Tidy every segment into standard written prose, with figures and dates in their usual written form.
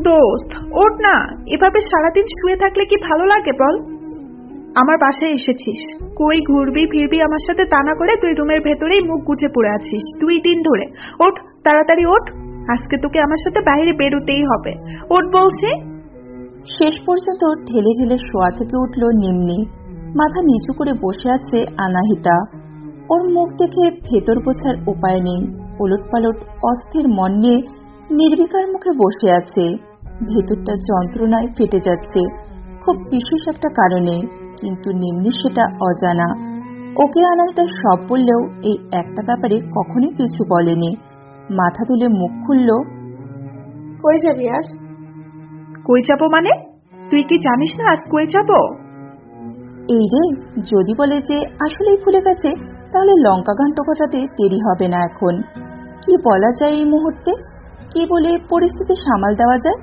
দোস্ত ওঠ না, এভাবে সারাদিন শুয়ে থাকলে কি ভালো লাগে বল? আমার বাসায় এসেছিস, কই ঘুরবি ফিরবি আমার সাথে তা না করে তুই রুমের ভেতরেই মুখ গুজে পড়ে আছিস 2 দিন ধরে। ওঠ, তাড়াতাড়ি ওঠ, আজকে তোকে আমার সাথে বাইরে বেরোতেই হবে। ওঠ বলছি। শেষ পর্যন্ত ঢেলে ঢেলে শোয়া থেকে উঠল নিম্নি। মাথা নিচু করে বসে আছে আনাহিতা। ওর মুখ দেখে ভেতর বোঝার উপায় নেই। ওলটপালট অস্থির মন নিয়ে নির্বিকার মুখে বসে আছে। ভেতরটা যন্ত্রণায় ফেটে যাচ্ছে, খুব বিশেষ একটা কারণে, কিন্তু নিম্নি সেটা অজানা। ওকে আনাহিতা সব বললেও এই একটা ব্যাপারে কখনোই কিছু বলেনি। মাথা তুলে মুখ খুলল। কই যাবি আজ? কই যাবো মানে? তুই কি জানিস না আজ কই যাবো? এই রে, যদি বলে যে আসলেই ভুলে গেছে তাহলে লঙ্কা ঘান্ট ঘটাতে দেরি হবে না। এখন কি বলা যায় এই মুহূর্তে? কি বলে পরিস্থিতি সামাল দেওয়া যায়?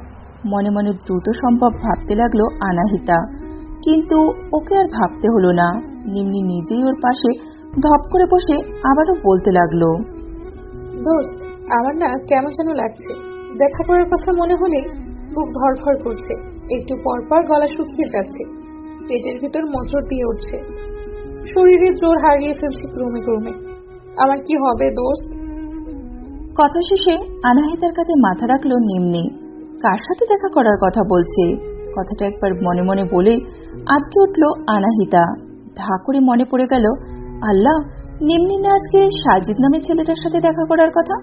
মনে মনে দ্রুত সম্ভব ভাবতে লাগলো আনাহিতা, কিন্তু ওকে আর ভাবতে হলো না। নিম্নি নিজেই ওর পাশে ধপ করে বসে আবারও বলতে লাগলো। দোস্ত, আমার না কেমন যেন লাগছে। দেখা করার কথা মনে হলেই বুক ধড়ফড় করছে, একটু পর পর গলা শুকিয়ে যাচ্ছে, পেটের ভিতর মোচড় দিয়ে উঠছে, শরীরের জোর হারিয়ে ফেলছি ক্রমে ক্রমে। আমার কি হবে দোস্ত? কথা শেষে আনাহিতার কাঁধে মাথা রাখলো নিম্নি। কার সাথে দেখা করার কথা বলছে? কথাটা একবার মনে মনে বলে আটকে উঠল আনাহিতা। ধা করে মনে পড়ে গেল, আল্লাহ, নিম্নি না আজকে সাজিদ নামে ছেলেটার সাথে দেখা করার কথা?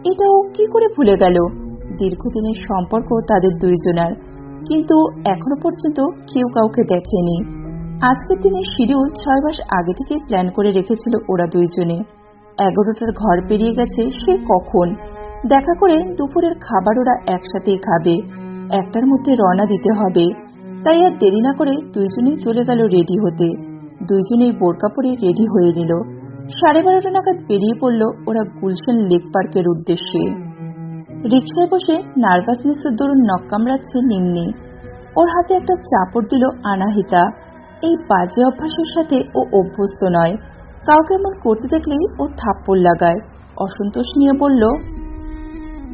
এটাও কি করে ভুলে গেল? দীর্ঘদিনের সম্পর্ক তাদের দুইজনার, কিন্তু এখনো পর্যন্ত কেউ কাউকে দেখেনি। আজকের দিনে শিডিউল 6 মাস আগে থেকে প্ল্যান করে রেখেছিল ওরা দুইজনে। 11টার ঘর পেরিয়ে গেছে সে কখন। দেখা করে দুপুরের খাবার ওরা একসাথেই খাবে, 1টার মধ্যে রওনা দিতে হবে। তাই আর দেরি না করে দুইজনেই চলে গেল রেডি হতে। দুইজনেই বোরকা পরে রেডি হয়ে নিল। 12:30 নাগাদ বেরিয়ে পড়ল ওরা গুলশান লেক পার্কের উদ্দেশ্যে। রিকশায় বসে নার্ভাসনেসের দরুন নখ কামড়াচ্ছে নিম্নি। ওর হাতে একটা চাপড় দিল আনাহিতা। এই বাজে অভ্যাসের সাথে ও অভ্যস্ত নয়। কাউকে এমন করতে দেখলেই ও থাপ্পড় লাগায়। অসন্তোষ নিয়ে বলল,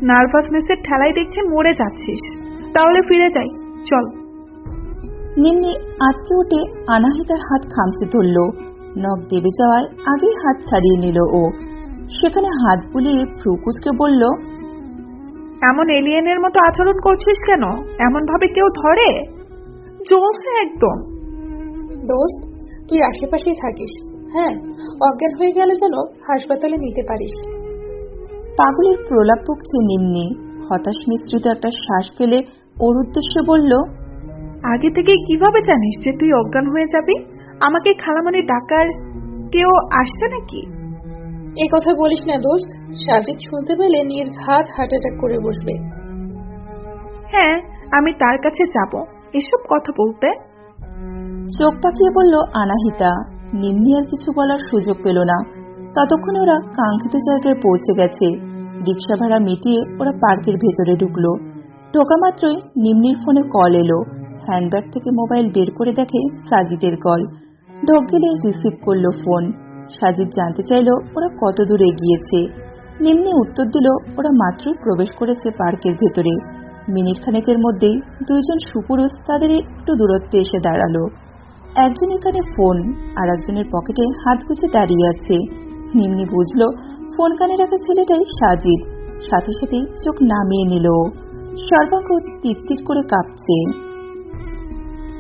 নার্ভাসনেসের ঠেলায় দেখছি মরে যাচ্ছিস, তাহলে ফিরে যাই, চল। নিম্নি আটকে উঠে আনাহিতার হাত খামচে ধরল। নখ দেবে যাওয়ায় আগেই হাত ছাড়িয়ে নিল ও। সেখানে হাত বুলিয়ে ভ্রু কুঁচকে বলল, এমন এলিয়েনের মতো আচরণ করছিস কেন? এমন ভাবে কেউ ধরে? জ্বলছে একদম। দোস্ত, তুই আশেপাশেই থাকিস, হ্যাঁ? অজ্ঞান হয়ে গেলে যেন হাসপাতালে নিতে পারিস। পাগলের প্রলাপ বকছে নিম্নি। হতাশ মিশ্রিত একটা শ্বাস ফেলে ওর উদ্দেশ্যে বলল, আগে থেকে কিভাবে জানিস যে তুই অজ্ঞান হয়ে যাবি? আমাকে খালামণি ডাকার কেউ আসছে নাকি? এই কথা বলিস না দোস্ত, সাজিদ শুনতে পেলে নির্ঘাত হার্ট অ্যাটাক করে বসবে। হ্যাঁ, আমি তার কাছে যাব এসব কথা বলতে। চোখ পাকিয়ে বলল আনাহিতা। নিম্নি আর কিছু বলার সুযোগ পেল না। ততক্ষণে ওরা কাঙ্ক্ষিত জায়গায় পৌঁছে গেছে। রিক্সা ভাড়া মিটিয়ে ওরা পার্কের ভেতরে ঢুকলো। ঢোকা মাত্রই নিম্নির ফোনে কল এলো। হ্যান্ডব্যাগ থেকে মোবাইল বের করে দেখে সাজিদের কল। ঢোক গেলে রিসিভ করলো ফোন। সাজিদ জানতে চাইল ওরা কত দূর এগিয়েছে। নিম্নি উত্তর দিল ওরা মাত্রই প্রবেশ করেছে পার্কের ভেতরে। মিনিট খানেকের মধ্যেই দুইজন সুপুরুষ তাদের একটু দূরত্বে এসে দাঁড়ালো। একজনের কানে ফোন, আর একজনের পকেটে হাত গুছে দাঁড়িয়ে আছে। নিম্নি বুঝলো ফোন কানে রাখা ছেলেটাই সাজিদ। সাথে সাথেই চোখ নামিয়ে নিল। সর্বাঙ্গ তিরতির করে কাঁপছে।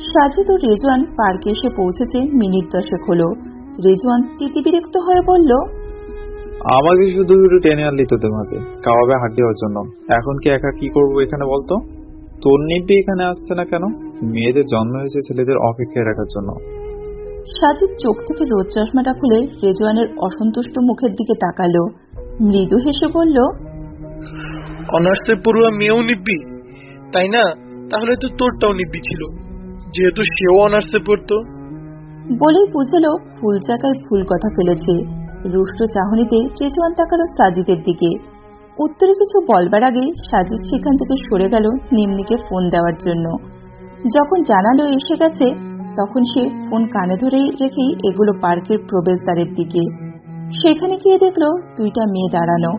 সাজিদ ও রেজওয়ান পার্কে এসে পৌঁছেছে মিনিট 10 হলো। রেজওয়ান তিতিবিরক্ত হয়ে বলল, আমাকে শুধু শুধু টেনে আনলি তোদের মাঝে কাবাবে হাত দেওয়ার জন্য। এখন কি একা কি করবো এখানে বলতো? তোর নিব্বি এখানে আসছে না কেন? মেয়েদের জন্ম হয়েছে ছেলেদের অপেক্ষায় রাখার জন্য। সাজিদ চোখ থেকে রোদ চশমাটা খুলে রেজওয়ানের অসন্তুষ্ট মুখের দিকে তাকালো। মৃদু হেসে বলল, অনার্সে পড়ুয়া মেয়েও নিব্বি, তাই না? তাহলে তো তোরটাও নিব্বি ছিল, যেহেতু সেও অনার্সে পড়তো। বলেই বুঝলো ভুল জায়গায় ভুল কথা ফেলেছে। রুষ্ট চাহনিতে রেজওয়ান তাকালো সাজিদের দিকে। উত্তরে কিছু বলবার আগে সাজিদ সেখান থেকে সরে গেল নিম্নিকে ফোন দেওয়ার জন্য। যখন জানালো এসে গেছে, তখন সে ফোন কানে ধরেই রেখেই এগুলো পার্কের প্রবেশদ্বারের দিকে। সেখানে গিয়ে দেখলো দুইটা মেয়ে দাঁড়ানো।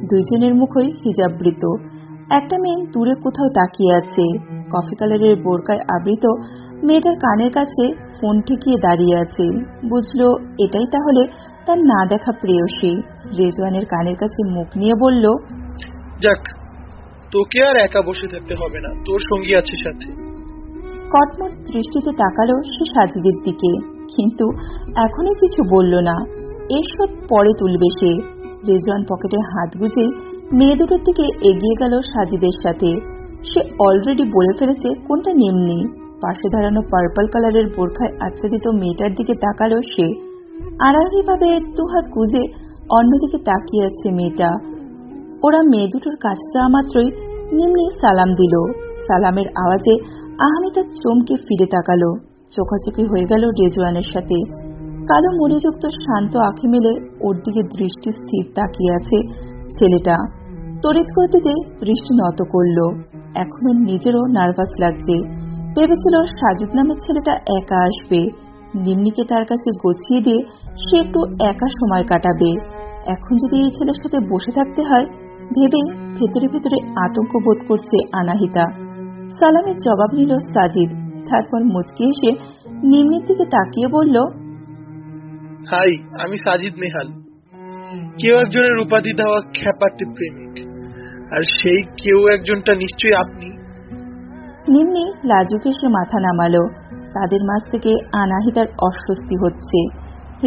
দুইজনের মুখই হিজাববৃত। একটা মেয়ে দূরে কোথাও তাকিয়ে আছে, কফি কালারের বোরকায় আবৃত। মেয়েটার কানের কাছে ফোন ঠেকিয়ে দাঁড়িয়ে আছে। বুঝলো এটাই তাহলে তার না দেখা প্রেয়সী। রেজওয়ানের কানের কাছে মুখ নিয়ে বলল, যাক, তোকে আর একা বসে থাকতে হবে না, তোর সঙ্গী আছে সাথে। কটমট দৃষ্টিতে তাকালো সে সাজিদের দিকে, কিন্তু এখনো কিছু বলল না। এসব পরে তুলবে সে। রেজওয়ান পকেটে হাত গুজে মেয়ে দুটোর দিকে এগিয়ে গেল সাজিদের সাথে। সে অলরেডি বলে ফেলেছে কোনটা নিম্নি। পাশে দাঁড়ানো পার্পল কালারের বোরখায় আচ্ছাদিত মেয়েটার দিকে তাকালো সে। আড়াআড়ি ভাবে দুহাত গুজে অন্যদিকে তাকিয়ে আছে মেয়েটা। ওরা মেয়ে দুটোর কাছে যাওয়া মাত্রই নিম্নি সালাম দিল। সালামের আওয়াজে আহমিতা চমকে ফিরে তাকালো। চোখাচোখি হয়ে গেল রেজওয়ানের সাথে। কালো মরিযুক্ত শান্ত আঁখি মেলে ওর দিকে দৃষ্টি স্থির তাকিয়ে আছে ছেলেটা। তড়িৎ গতিতে দৃষ্টি নত করল। এখনো নিজেরও নার্ভাস লাগছে। ভেবেছিল সাজিদ নামের ছেলেটা একা আসবে, নিম্নিকে তার কাছে গছিয়ে দিয়ে সে একটু একা সময় কাটাবে। এখন যদি এই ছেলের সাথে বসে থাকতে হয় ভেবে ভেতরে ভেতরে আতঙ্ক বোধ করছে আনাহিতা। সালামের জবাব নিল সাজিদ। তারপর মুচকি এসে নিম্নির দিকে তাকিয়ে বলল, হাই, আমি সাজিদ নেহাল। কেউ একজনের উপাধি দেওয়া খ্যাপাটে প্রেমিক, আর সেই কেউ একজনটা নিশ্চয়ই আপনি। নিম্নি লাজুক এসে মাথা নামালো। তাদের মাঝ থেকে আনাহিতার অস্বস্তি হচ্ছে।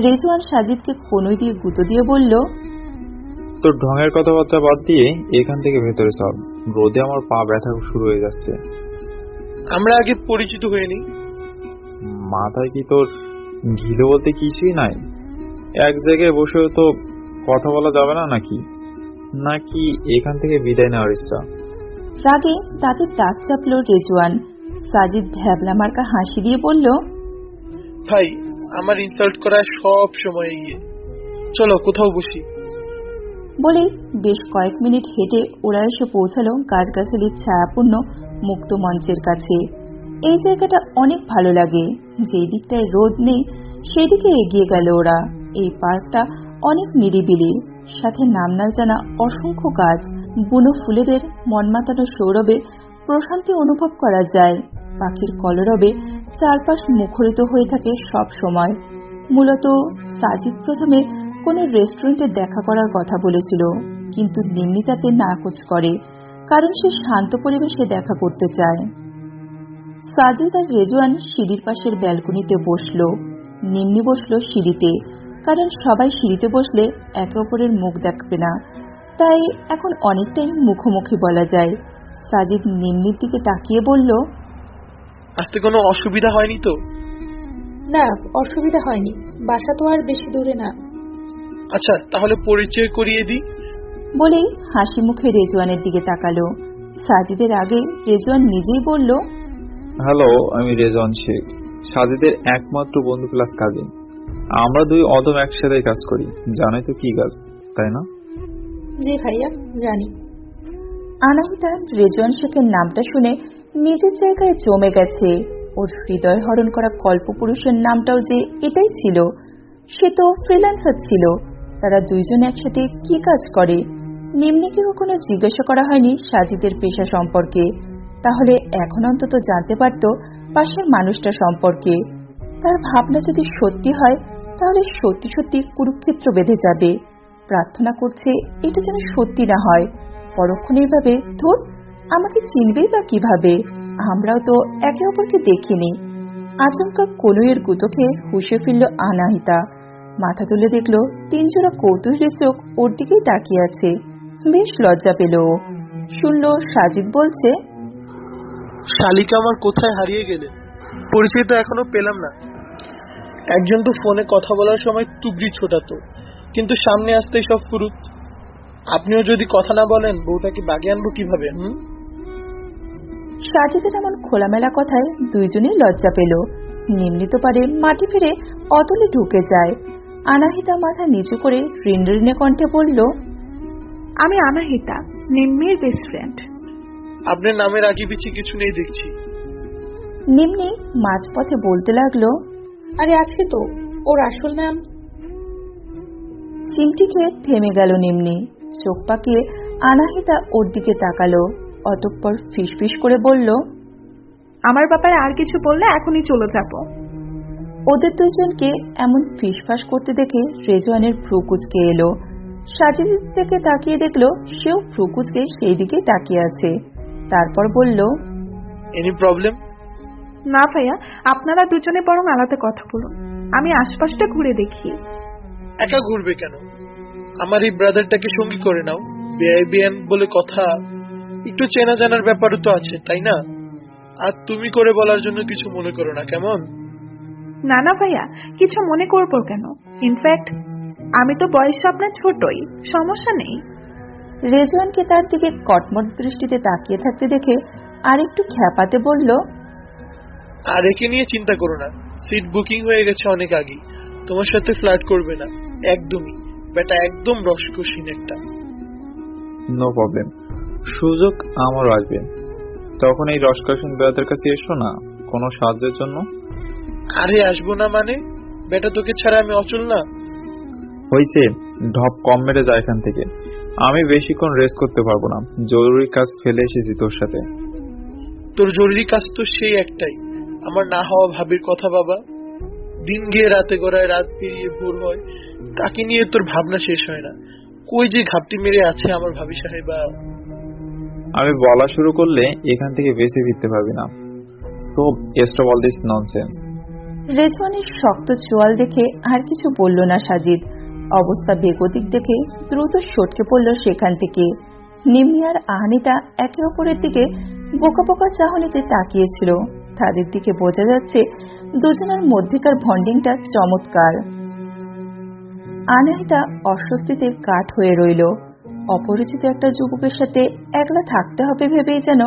রেজওয়ান সাজিদকে কনুই দিয়ে গুঁতো দিয়ে বলল, তোর ঢঙের কথাবার্তা বাদ দিয়ে এখান থেকে ভেতরে চল, রোদে আমার পা ব্যথা শুরু হয়ে যাচ্ছে। আমরা আগে পরিচিত হয়নি। মাথায় কি তোর ঘিলো বলতে কিছুই নাই? এক জায়গায় বসেও তো কথা বলা যাবে না নাকি? নাকি এখান থেকে বিদায় নেওয়ার ইচ্ছা? রাগে তাতে দাঁত চাপল রেজওয়ান। সাজিদ ভ্যাবলা মার্কা হাসি দিয়ে বলল, ভাই, আমার ইনসাল্ট করা সব সময় গিয়ে, চলো কোথাও বসি। বলে বেশ কয়েক মিনিট হেঁটে ওরা এসে পৌঁছালো গাছগাছালির ছায়াপূর্ণ মুক্ত মঞ্চের কাছে। এই জায়গাটা অনেক ভালো লাগে। যেই দিকটায় রোদ নেই সেদিকে এগিয়ে গেল ওরা। এই পার্কটা অনেক নিরিবিলি, সাথে নাম না জানা অসংখ্য গাছ। বুনো ফুলেদের মনমাতানো সৌরভে প্রশান্তি অনুভব করা যায়। পাখির কলরবে চারপাশ মুখরিত হয়ে থাকে সব সময়। মূলত সাজিদ প্রথমে কোনো রেস্টুরেন্টে দেখা করার কথা বলেছিল, কিন্তু নিম্নি তাতে নাকচ করে, কারণ সে শান্ত পরিবেশে দেখা করতে চায়। সাজিদ আর রেজওয়ান সিঁড়ির পাশের ব্যালকনিতে বসলো। নিম্নি বসলো সিঁড়িতে, কারণ সবাই সিঁড়িতে বসলে একে অপরের মুখ দেখবে না, তাই এখন অনেকটাই মুখোমুখি বলা যায়। সাজিদ নিম্নির দিকে তাকিয়ে বলল, আসতে কোনো অসুবিধা হয়নি তো? না, অসুবিধা হয়নি, বাসা তো আর বেশি দূরে না। আচ্ছা, তাহলে পরিচয় করিয়ে দিই। বলেই হাসি মুখে রেজওয়ানের দিকে তাকালো। সাজিদের আগে রেজওয়ান নিজেই বলল, হ্যালো, আমি রেজওয়ান শেখ, সাজিদের একমাত্র বন্ধু প্লাস কাজিন। আমরা দুই অদম একসাথে কাজ করি। জানাই তো কি কাজ, তাই না? জি ভাইয়া, জানি। আনাহিতা রেজওয়ান শেখের নামটা শুনে নিজের জায়গায় জমে গেছে। ওর হৃদয় হরণ করা কল্পপুরুষের নামটাও যে এটাই ছিল। সে তো ফ্রিল্যান্সার ছিল। তারা দুইজন একসাথে কি কাজ করে? নিম্নিকে কখনো জিজ্ঞাসা করা হয়নি সাজিদের পেশা সম্পর্কে। তাহলে এখন অন্তত জানতে পারত পাশের মানুষটা সম্পর্কে। তার ভাবনা যদি সত্যি হয় তাহলে সত্যি সত্যি কুরুক্ষেত্র বেঁধে যাবে। প্রার্থনা করছে এটা যেন সত্যি না হয়। পরক্ষণেই ভাবে, ধুর, আমাকে চিনবেই বা কিভাবে? আমরাও তো একে অপরকে দেখিনি। আচমকা কনুইয়ের গুঁতোকে হুঁশে ফিরল আনাহিতা। মাথা তুলে দেখলো তিনজোড়া কৌতূহলী চোখ ওর দিকেই তাকিয়ে আছে। বেশ লজ্জা পেল ও। শুনল সাজিদ বলছে, শালিকা আমার কোথায় হারিয়ে গেলেন? পরিচয় তো এখনো পেলাম না। একজন তো ফোনে কথা বলার সময় তুবড়ি ছোটাতো, কিন্তু সামনে আসতেই সব ফুরুত। আপনিও যদি কথা না বলেন বউটাকে বাগে আনবো কিভাবে? সাজিদের এমন খোলামেলা কথায় দুইজনেই লজ্জা পেল। নিম্নি তো পারে মাটি ফিরে অতলে ঢুকে যায়। আনাহিতা মাথা নিচু করে ঋণঋণে কণ্ঠে বলল, আমি আনাহিতা, নিম্মির বেস্ট ফ্রেন্ড। আপনার নামের আগে পিছিয়ে কিছু নেই দেখছি। নিম্নি মাঝপথে বলতে লাগলো, আরে আছে তো, ওর আসল নাম। চিমটি খেয়ে থেমে গেল নিম্নি। চোখ পাকিয়ে আনাহিতা ওর দিকে তাকালো। অতঃপর ফিসফিস করে বলল, আমার ব্যাপারে আর কিছু বললে এখনই চলে যাব। ওদের দুজনকে এমন ফিসফাস করতে দেখে রেজওয়ানের ভ্রু কুঁচকে এলো। সাজিদের দিকে তাকিয়ে দেখলো সেও ভ্রু কুঁচকে সেই দিকে তাকিয়ে আছে। তারপর বলল, এনি প্রবলেম? না ভাইয়া, আপনারা দুজনে বরং আলাদা কথা বলুন, আমি আশপাশটা ঘুরে দেখি। একা ঘুরবে কেন? আমার এই ব্রাদারটাকে সঙ্গী করে নাও। বেআইবিএম বলে কথা, একটু চেনা জানার ব্যাপারও তো আছে, তাই না? আর তুমি করে বলার জন্য কিছু মনে করো না, কেমন? না না ভাইয়া, কিছু মনে করবো কেন? ইনফ্যাক্ট আমি তো বয়সে আপনার ছোটই, সমস্যা নেই। রেজওয়ানকে তার দিকে কটমট দৃষ্টিতে তাকিয়ে থাকতে দেখে আরেকটু খ্যাপাতে বলল, আর একে নিয়ে চিন্তা করো না, সিট বুকিং হয়ে গেছে অনেক আগে। তোমার সাথে ফ্লার্ট করবে না একদমই, বেটা একদম রসকসীন একটা। নো প্রবলেম, সুযোগ আমারও আসবে, তখন এই রসকসিন বেড়াদের কাছে এসো না কোনো সাহায্যের জন্য। আরে আসবো না মানে? বেটা তোকে ছাড়া আমি অচল না? হয়েছে, ঢপ কম মেরে যায় এখান থেকে। আমি বেশিক্ষণ রেস্ট করতে পারবো না, জরুরি কাজ ফেলে এসেছি তোর সাথে। তোর জরুরি কাজ তো সেই একটাই, আমার না হওয়া ভাবির কথা বাবা। দিন গিয়ে রাতে গড়ায়, রাত পেরিয়ে ভোর হয়, তাকে নিয়ে তোর ভাবনা শেষ হয় না। কই যে ঘাপটি মেরে আছে আমার ভাবি সাহেবা। আমি বলা শুরু করলে এখান থেকে বেঁচে ফিরতে পারবি না। So stop all this nonsense. রেজওয়ানের শক্ত চোয়াল দেখে আর কিছু বলল না সাজিদ। অবস্থা বেগতিক দেখে দ্রুত সটকে পড়ল সেখান থেকে। নিম্নি আর আহানিতা একে অপরের দিকে বোকা বোকা চাহনিতে তাকিয়েছিল। তাদের দিকে বোঝা যাচ্ছে দুজনের মধ্যেকার বন্ডিংটা চমৎকার। আনাহিতা অস্বস্তিতে কাঠ হয়ে রইল। অপরিচিত একটা যুবকের সাথে একলা থাকতে হবে ভেবেই যেন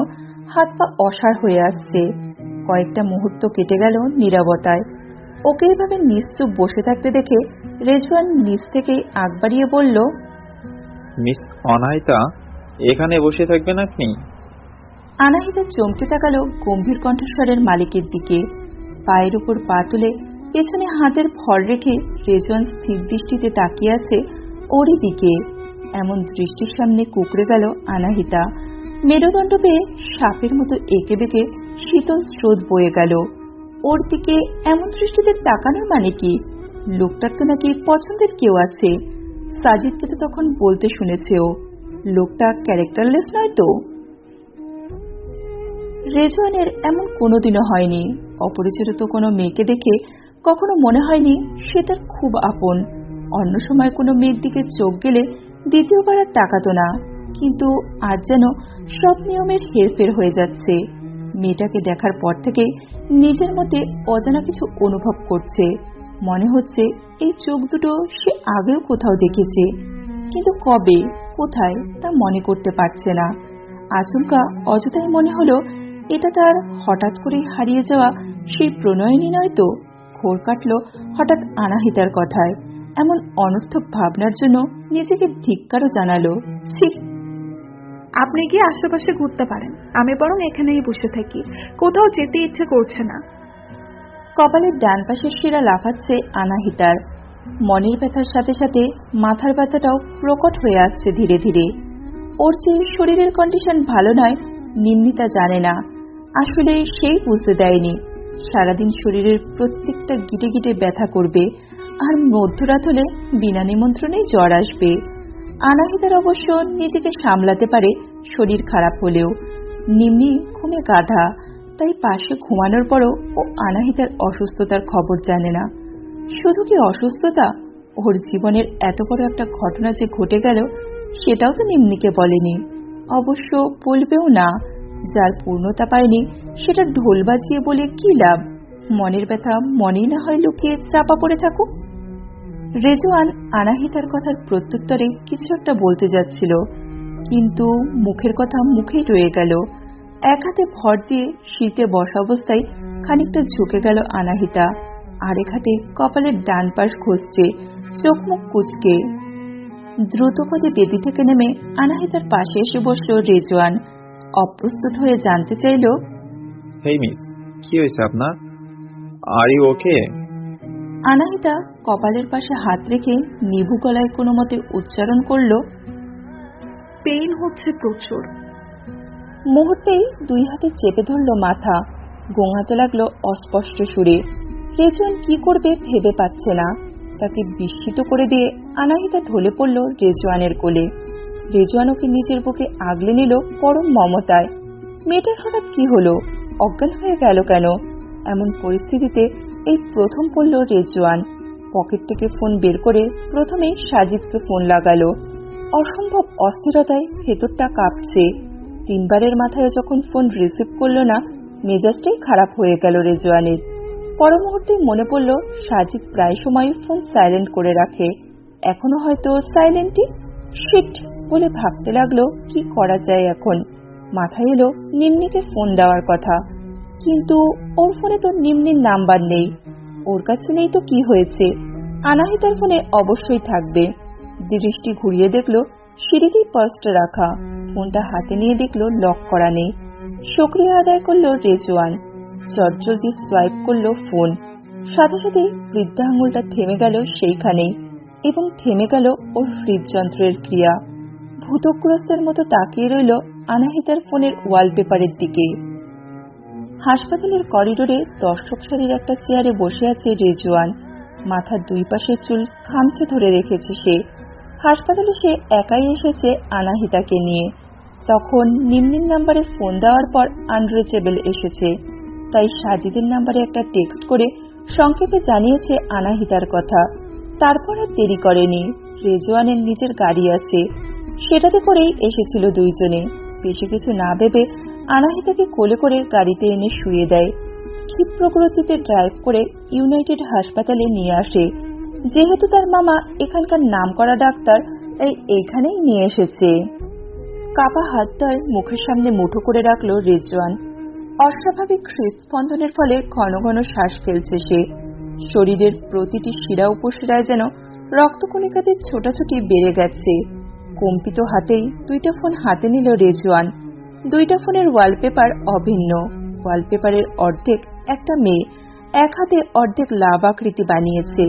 হাত পা অসাড় হয়ে আসছে। কয়েকটা মুহূর্ত কেটে গেল নীরবতায়। ওকে এভাবে নিশ্চুপ বসে থাকতে দেখে রেজওয়ান নিচ থেকে আগ বাড়িয়ে বলল, মিস অনাহিতা, এখানে বসে থাকবেন আপনি? আনাহিতা চমকে তাকালো গম্ভীর কণ্ঠস্বরের মালিকের দিকে। পায়ের উপর পা তুলে পেছনে হাতের ভর রেখে রেজওয়ান স্থির দৃষ্টিতে তাকিয়ে আছে ওরই দিকে। এমন দৃষ্টির সামনে কুকড়ে গেল আনাহিতা। মেরুদণ্ড পেয়ে সাপের মতো এঁকে বেঁকে শীতল স্রোত বয়ে গেল। ওর দিকে এমন দৃষ্টিতে তাকানোর মানে কি? লোকটার তো নাকি পছন্দের কেউ আছে। সাজিদকে তো তখন বলতে শুনেছে ও, লোকটা ক্যারেক্টারলেস নয় তো। রেজওয়ানের এমন কোনোদিনও হয়নি। অপরিচিত কোনো মেয়েকে দেখে কখনো মনে হয়নি সে তার খুব আপন। অন্য সময় কোনো মেয়ের দিকে চোখ গেলে দ্বিতীয়বার আর তাকাতো না, কিন্তু আজ যেন সব নিয়মের হেরফের হয়ে যাচ্ছে। মেয়েটাকে দেখার পর থেকে নিজের মধ্যে অজানা কিছু অনুভব করছে। মনে হচ্ছে এই চোখ দুটো সে আগেও কোথাও দেখেছে, কিন্তু কবে, কোথায় তা মনে করতে পারছে না। আচমকা অযথাই মনে হলো এটা তার হঠাৎ করেই হারিয়ে যাওয়া সেই প্রণয়নী নয় তো। ঘোর কাটল হঠাৎ আনাহিতার কথায়। এমন অনর্থক ভাবনার জন্য নিজেকে ধিক্কারও জানালো। ছি, আপনি গিয়ে আশেপাশে ঘুরতে পারেন, আমি বরং এখানেই বসে থাকি, কোথাও যেতে ইচ্ছে করছে না। কপালের ডান পাশের শিরা লাফাচ্ছে আনাহিতার। মনের ব্যথার সাথে সাথে মাথার ব্যথাটাও প্রকট হয়ে আসছে ধীরে ধীরে। ওর যে শরীরের কন্ডিশন ভালো নয় নিম্নি তা জানে না। আসলে সেই বুঝতে দেয়নি সারাদিন শরীরের প্রত্যেকটা গিটে গিটে ব্যথা করবে, আর মধ্যরাত হলে বিনা নিমন্ত্রণেই জ্বর আসবে। আনাহিতার অবশ্য নিজেকে সামলাতে পারে শরীর খারাপ হলেও। নিম্নি ঘুমে গাধা, তাই পাশে ঘুমানোর পরও ও আনাহিতার অসুস্থতার খবর জানে না। শুধু কি অসুস্থতা, ওর জীবনের এত বড় একটা ঘটনা যে ঘটে গেল সেটাও তো নিম্নিকে বলেনি। অবশ্য বলবেও না। যার পূর্ণতা পায়নি সেটা ঢোল বাজিয়ে বলে কি লাভ? মনের ব্যথা মনেই না হয় লুকিয়ে চাপা পড়ে থাকুক। রেজওয়ান আনাহিতার কথার প্রত্যুত্তরে কিছু একটা বলতে যাচ্ছিল, কিন্তু মুখের কথা মুখেই রয়ে গেল। এক হাতে ভর দিয়ে শীতে বসা অবস্থায় খানিকটা ঝুঁকে গেল আনাহিতা, আরেক হাতে কপালের ডান পাশ ঘষছে, চোখ মুখ কুঁচকে। দ্রুতপদে বেদি থেকে নেমে আনাহিতার পাশে এসে বসল রেজওয়ান। অপ্রস্তুত হয়ে জানতে চাইল, হেই মিস, কি হয়েছে আপনার? Are you okay? আনাহিতা কপালের পাশে হাত রেখে নিভু গলায় কোনো মতে উচ্চারণ করল, পেইন হচ্ছে প্রচুর। মুহূর্তেই দুই হাতে চেপে ধরল মাথা, গোঙাতে লাগলো অস্পষ্ট সুরে। রেজওয়ান কি করবে ভেবে পাচ্ছে না। তাকে বিস্মিত করে দিয়ে আনাহিতা ঢলে পড়ল রেজওয়ানের কোলে। রেজওয়ান ওকে নিজের বুকে আগলে নিল পরম মমতায়। মেয়েটার হঠাৎ কি হলো, অজ্ঞান হয়ে গেল কেন? এমন পরিস্থিতিতে এই প্রথম পড়ল রেজওয়ান। পকেট থেকে ফোন বের করে প্রথমে সাজিদকে ফোন লাগালো। অসম্ভব অস্থিরতায় ভেতরটা কাঁপছে। 3 বারের মাথায় যখন ফোন রিসিভ করলো না, মেজাজটাই খারাপ হয়ে গেল রেজওয়ানের। পর মুহূর্তে মনে পড়ল সাজিদ প্রায় সময় ফোন সাইলেন্ট করে রাখে, এখনো হয়তো সাইলেন্টই। শিট বলে ভাবতে লাগলো কি করা যায় এখন। মাথায় এলো নিম্নিকে ফোন দেওয়ার কথা, কিন্তু ওর ফোনে তো নিম্নির নাম্বার নেই। ওর কাছে নেই তো কি হয়েছে, আনাহিতার ফোনে অবশ্যই থাকবে। দৃষ্টি ঘুরিয়ে দেখলো সিঁড়িতেই পার্সটা রাখা। ফোনটা হাতে নিয়ে দেখলো লক করা নেই। শুকরিয়া আদায় করলো রেজওয়ান। চটজলদি সোয়াইপ করলো ফোন। সাথে সাথে বৃদ্ধা আঙুলটা থেমে গেল সেইখানেই, এবং থেমে গেল ওর হৃদযন্ত্রের ক্রিয়া। ভূতগ্রস্তের মতো তাকিয়ে রইল আনাহিতার ফোনের ওয়ালপেপারের দিকে। হাসপাতালের করিডোরে দর্শক সারির একটা চেয়ারে বসে আছে রেজওয়ান। মাথার 2 পাশের চুল খামচে ধরে রেখেছে সে। হাসপাতালে সে একাই এসেছে আনাহিতাকে নিয়ে। তখন নিম্নির নাম্বারে ফোন দেওয়ার পর আনরিচেবল এসেছে, তাই সাজিদের নাম্বারে একটা টেক্সট করে সংক্ষেপে জানিয়েছে আনাহিতার কথা। তারপর আর দেরি করেনি। রেজওয়ানের নিজের গাড়ি আছে, সেটাতে করেই এসেছিল দুইজনে। বেশি কিছু না ভেবে আনাহিতাকে কোলে করে গাড়িতে এনে শুয়ে দেয়। ক্ষিপ্র গতিতে ড্রাইভ করে ইউনাইটেড হাসপাতালে নিয়ে আসে। যেহেতু তার মামা এখানকার নামকরা ডাক্তার, তাই এখানেই নিয়ে এসেছে। কাপা হাতটার মুখের সামনে মুঠো করে রাখলো রেজওয়ান। অস্বাভাবিক হৃদস্পন্দনের ফলে ঘন ঘন শ্বাস ফেলছে সে। শরীরের প্রতিটি শিরা উপশিরায় যেন রক্তকণিকাদের ছোটাছুটি বেড়ে গেছে। কম্পিত হাতেই 2টা ফোন হাতে নিল রেজওয়ান। 2টা ফোনের ওয়ালপেপার অভিন্ন। ওয়ালপেপারের অর্ধেক একটা মেয়ে এক হাতে অর্ধেক লাভ আকৃতি বানিয়েছে,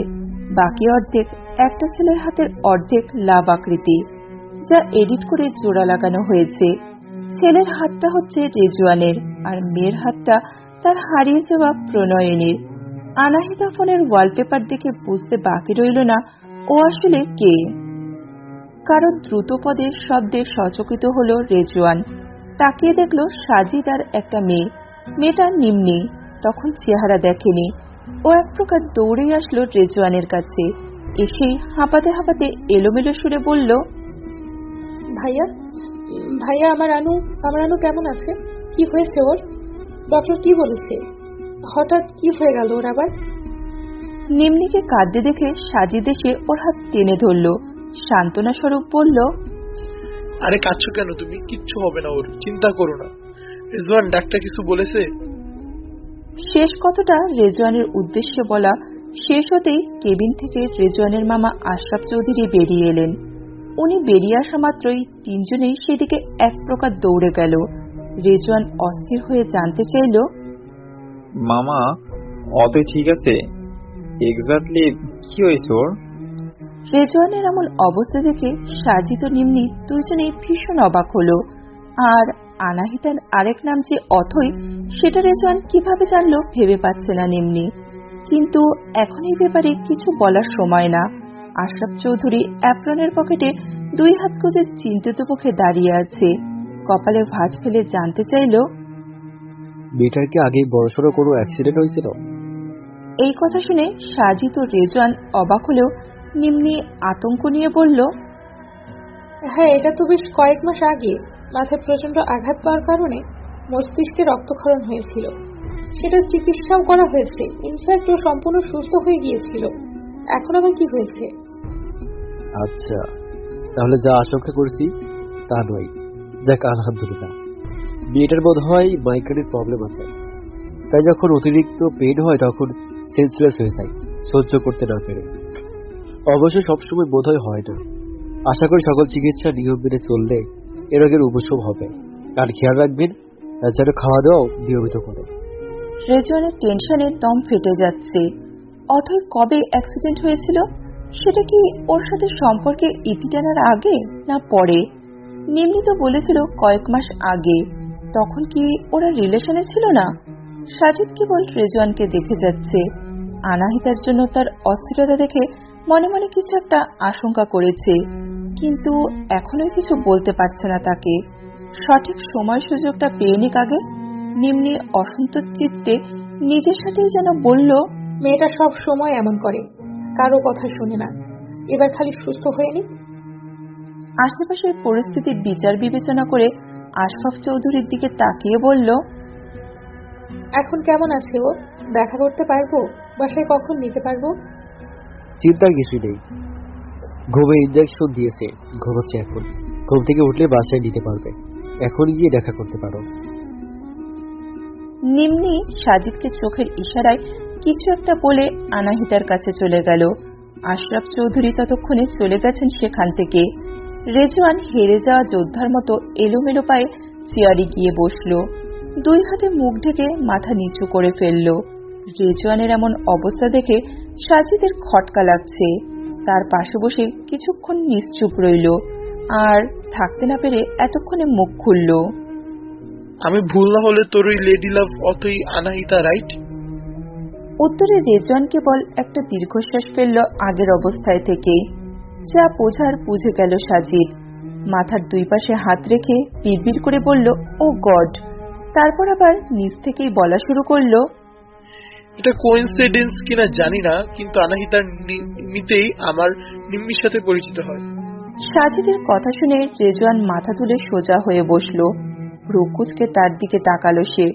বাকি অর্ধেক একটা ছেলের হাতের অর্ধেক লাভ আকৃতি, যা এডিট করে জোড়া লাগানো হয়েছে। ছেলের হাতটা হচ্ছে রেজওয়ানের, আর মেয়ের হাতটা তার হারিয়ে যাওয়া প্রণয়িনীর। আনাহিতা ফোনের ওয়ালপেপার দেখে বুঝতে বাকি রইল না ও আসলে কে। কারণ দ্রুত পদের শব্দে সচকিত হলো রেজওয়ান। তাকিয়ে দেখলো সাজিদ আর একটা মেয়ে। মেয়েটা নিম্নি, তখন চেহারা দেখেনি। ও এক প্রকার দৌড়ে আসলো রেজওয়ানের কাছে। এসেই হাঁপাতে হাঁপাতে এলোমেলো সুরে বলল, ভাইয়া ভাইয়া আমার আনু কেমন আছে? কি হয়েছে ওর? ডক্টর কি বলেছে? হঠাৎ কি হয়ে গেল ওর আবার? নিম্নিকে কাঁদতে দেখে সাজিদ এসে ওর হাত টেনে ধরল। সান্ত্বনা স্বরূপ বলল, আরে কাঁদছো কেন তুমি? কিচ্ছু হবে না ওর, চিন্তা করো না। রেজওয়ান ডাক্তার কিছু বলেছে? শেষ কথাটা রেজওয়ানের উদ্দেশ্যে বলা শেষ হতেই কেবিন থেকে রেজওয়ানের মামা আশরাফ চৌধুরী বেরিয়ে এলেন। উনি বেরিয়ে আসা মাত্রই 3 জনেই সেদিকে এক প্রকার দৌড়ে গেল। রেজওয়ান অস্থির হয়ে জানতে চাইল, মামা অতই ঠিক আছে? এক্স্যাক্টলি কি হয়েছে ওর? রেজওয়ানের এমন অবস্থা দেখে সাজিদ ও নিম্নি 2 জনেই ভীষণ অবাক হলো। আর আনাহিতার আরেক নাম যে অথই, সেটা রেজওয়ান কিভাবে জানলো ভেবে পাচ্ছে না নিম্নি। কিন্তু এখন এই ব্যাপারে কিছু বলার সময় না। আশরাফ চৌধুরী অ্যাপ্রনের পকেটে 2 হাত গুজে চিন্তিত মুখে দাঁড়িয়ে আছে। কপালে ভাঁজ ফেলে জানতে চাইল, মেয়েটার কি আগেই বড়সড় কোনো অ্যাক্সিডেন্ট হয়েছিল? এই কথা শুনে সাজিদ ও রেজওয়ান অবাক হলেও নিম্নি আতঙ্ক নিয়ে বলল, হ্যাঁ, এটা তো বেশ কয়েক মাস আগে মাথায় প্রচন্ড আঘাত পাওয়ার কারণে মস্তিষ্কে রক্তক্ষরণ হয়েছিল। সেটা চিকিৎসাও করা হয়েছে। ইনফ্যাক্ট ও সম্পূর্ণ সুস্থ হয়ে গিয়েছিল। এখন আবার কি হয়েছে? আচ্ছা, তাহলে যা আশঙ্কা করছি তা নয়। যাক আলহামদুলিল্লাহ। মেয়েটার বোধ হয় মাইগ্রেনের প্রবলেম আছে, তাই যখন অতিরিক্ত পেন হয় তখন সেন্সলেস হয়ে যায়, সহ্য করতে না পেরে। অবশ্য সবসময় বোধ হয় না। আশা করি সকল চিকিৎসা নিয়ম মেনে চললে এ রোগের উপশম হবে। আর খেয়াল রাখবেন যেন খাওয়া দাওয়াও নিয়মিত করে। রেজওয়ানের টেনশনে দম ফেটে যাচ্ছে। অথই কবে অ্যাক্সিডেন্ট হয়েছিল? সেটা কি ওর সাথে সম্পর্কে ইতি টানার আগে না পরে? নিম্নি তো বলেছিল কয়েক মাস আগে। তখন কি ওরা রিলেশনে ছিল না? সাজিদ কেবল রেজওয়ানকে দেখে যাচ্ছে। আনাহিতার জন্য তার অস্থিরতা দেখে মনে মনে কিছু একটা আশঙ্কা করেছে, কিন্তু এখনো কিছু বলতে পারছে না তাকে। সঠিক সময় সুযোগটা পেয়ে নিক আগে। নিম্নি অসন্তোষ চিত্তে নিজের সাথেই যেন বলল, মেয়েটা সব সময় এমন করে, কারো কথা শুনে না। এবার খালি সুস্থ হয়ে নিক। আশেপাশের পরিস্থিতির বিচার বিবেচনা করে আশফাক চৌধুরীর দিকে তাকিয়ে বলল, এখন কেমন আছে ও? দেখা করতে পারবো? বাসায় কখন নিতে পারবো? চিন্তার কিছু নেই, ঘুমে ইনজেকশন দিয়েছে, ঘুমাচ্ছে এখন। ঘুম থেকে উঠলে বাসায় নিতে পারবে, এখন গিয়ে দেখা করতে পারো। নিম্নি সাজিদকে চোখের ইশারায় কিছু একটা বলে আনাহিতার কাছে চলে গেল। আশরাফ চৌধুরী ততক্ষণে চলে গেছেন সেখান থেকে। রেজওয়ান হেরে যাওয়া যোদ্ধার মতো এলোমেলো পায়ে চেয়ারে গিয়ে বসল, দুই হাতে মুখ ঢেকে মাথা নিচু করে ফেলল। রেজওয়ানের এমন অবস্থা দেখে সাজিদের খটকা লাগছে। তার পাশে বসে কিছুক্ষণ নিশ্চুপ রইল, আর থাকতে না পেরে এতক্ষণে মুখ খুলল। আমি ভুল না হলে তোর ওই লেডি লাভ অতই আনাহিতা, রাইট? উত্তরে রেজওয়ান কেবল একটা দীর্ঘশ্বাস ফেলল আগের অবস্থায় থেকে। যা বোঝার বুঝে গেল সাজিদ। মাথার দুই পাশে হাত রেখে বিড়বিড় করে বলল, ও গড। তারপর আবার নিজ থেকেই বলা শুরু করলো, এটা কোইন্সিডেন্স কিনা জানি না, কিন্তু আনাহিতার নিতেই আমার নিম্মির সাথে পরিচিত হয়। সাজিদের কথা শুনে রেজওয়ান মাথা তুলে সোজা হয়ে বসল, রুকুজকে তার দিকে তাকালো সে।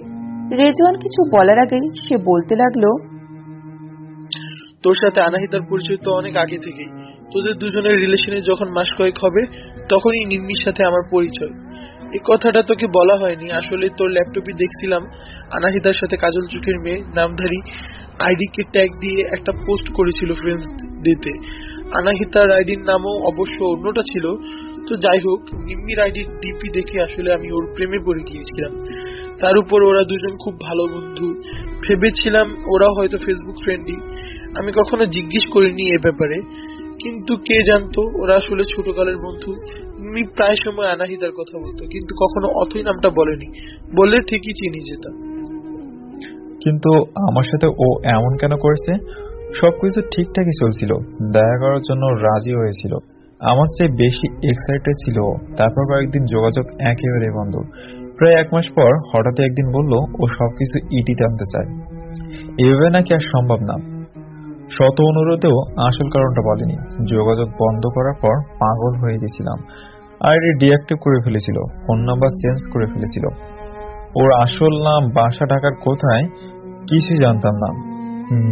রেজওয়ান কিছু বলার আগেই সে বলতে লাগলো, তোর সাথে আনাহিতার পরিচয় তো অনেক আগে থেকেই। তোদের দুজনের রিলেশনে যখন মাস কয়েক হবে তখনই নিম্মির সাথে আমার পরিচয়। এই কথাটা তোকে বলা হয়নি, আসলে তোর ল্যাপটপে দেখছিলাম আনাহিতার সাথে কাজল চোখের মেয়ে নামধারী আইডিকে ট্যাগ দিয়ে একটা পোস্ট করেছিল ফ্রেন্ডস ডেতে। আনাহিতার আইডির নামও অবশ্য অন্যটা ছিল। তো যাই হোক, নিম্মির আইডির ডিপি দেখে আসলে আমি ওর প্রেমে পড়ে গিয়েছিলাম। তার উপর ওরা দুজন খুব ভালো বন্ধু, ভেবেছিলাম ওরা হয়তো ফেসবুক ফ্রেন্ডই। আমি কখনো জিজ্ঞেস করিনি এ ব্যাপারে, কিন্তু কে জানতো ওরা আসলে ছোটকালের বন্ধু। আমি প্রায় সময় আনাহিতার কথা বলতো, কিন্তু কখনো অথই নামটা বলেনি, বললে ঠিকই চিনি যেতাম। কিন্তু আমার সাথে ও এমন কেন করেছে? সবকিছু ঠিকঠাকই চলছিল, দেখা করার জন্য রাজি হয়েছিল, আমার চেয়ে বেশি এক্সাইটেড ছিল। তারপর কয়েকদিন যোগাযোগ একেবারে বন্ধ। প্রায় 1 মাস পর হঠাৎ একদিন বলল ও সবকিছু ইটিতে আনতে চায়। এভাবে নাকি আর সম্ভব না। শত অনুরোধেও আসল কারণটা বলেনি। যোগাযোগ বন্ধ করার পর পাগল হয়ে গেছিলাম। আইডি ডিঅ্যাক্টিভ করে ফেলেছিল, ফোন নাম্বার চেঞ্জ করে ফেলেছিল। ওর আসল নাম, বাসা ঢাকার কোথায় কিছুই জানতাম না।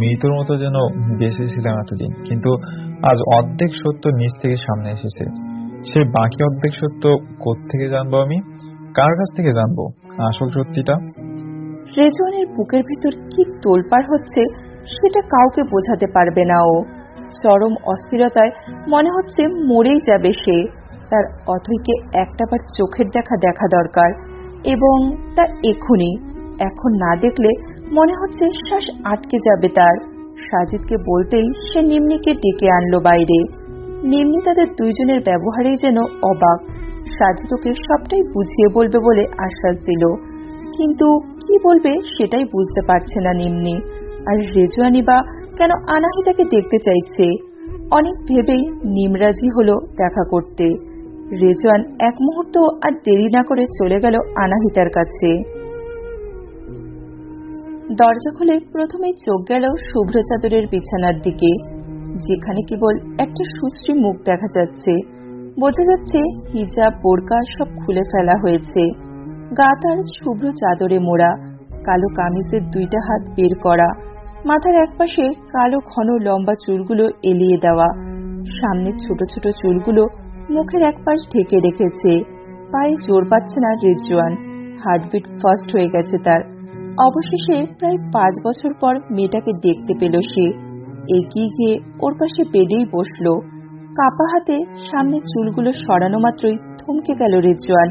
মৃত্যুর মতো যেন বেঁচেছিলাম এতদিন, কিন্তু আজ অর্ধেক সত্য নিজ থেকে সামনে এসেছে। সেই বাকি অর্ধেক সত্য কোত্থেকে জানবো আমি? কার কাছ থেকে জানবো আসল সত্যিটা? রেজওয়ানের বুকের ভিতর কি তোলপাড় হচ্ছে সেটা কাউকে বোঝাতে পারবে না ও। চরম অস্থিরতায় মনে হচ্ছে মরেই যাবে সে। তার অথৈকে একটাবার চোখের দেখা দরকার, এবং তা এখনই। এখন না দেখলে মনে হচ্ছে শ্বাস আটকে যাবে তার। সাজিদকে বলতেই সে নিম্নিকে ডেকে আনলো বাইরে। নিম্নি তাদের দুইজনের ব্যবহারেই যেন অবাক। সাজিদ ওকে সবটাই বুঝিয়ে বলবে বলে আশ্বাস দিল, কিন্তু কি বলবে সেটাই বুঝতে পারছে না নিম্নি। আর রেজওয়ানি বা কেন আনাহিতাকে দেখতে চাইছে? অনেক ভেবেই নিমরাজি হলো দেখা করতে। রেজওয়ান এক মুহূর্ত আর দেরি না করে চলে গেল আনাহিতার কাছে। দরজা খুলে প্রথমেই চোখ গেল শুভ্র চাদরের বিছানার দিকে, যেখানে কেবল একটা সুশ্রী মুখ দেখা যাচ্ছে। বোঝা যাচ্ছে হিজাব বোরকা সব খুলে ফেলা হয়েছে। গা তার শুভ্র চাদরে মোড়া, কালো কামিজের দুইটা হাত বের করা, মাথার একপাশে কালো ঘন লম্বা চুলগুলো এলিয়ে দেওয়া, সামনের ছোট ছোট চুলগুলো মুখের একপাশ ঢেকে রেখেছে। পায়ে জোর পাচ্ছে না রেজওয়ান, হার্টবিট ফাস্ট হয়ে গেছে তার। অবশেষে প্রায় 5 বছর পর মেয়েটাকে দেখতে পেল সে। এগিয়ে গিয়ে ওর পাশে বেডেই বসলো। কাপা হাতে সামনে চুলগুলো সরানো মাত্রই থমকে গেল রেজওয়ান।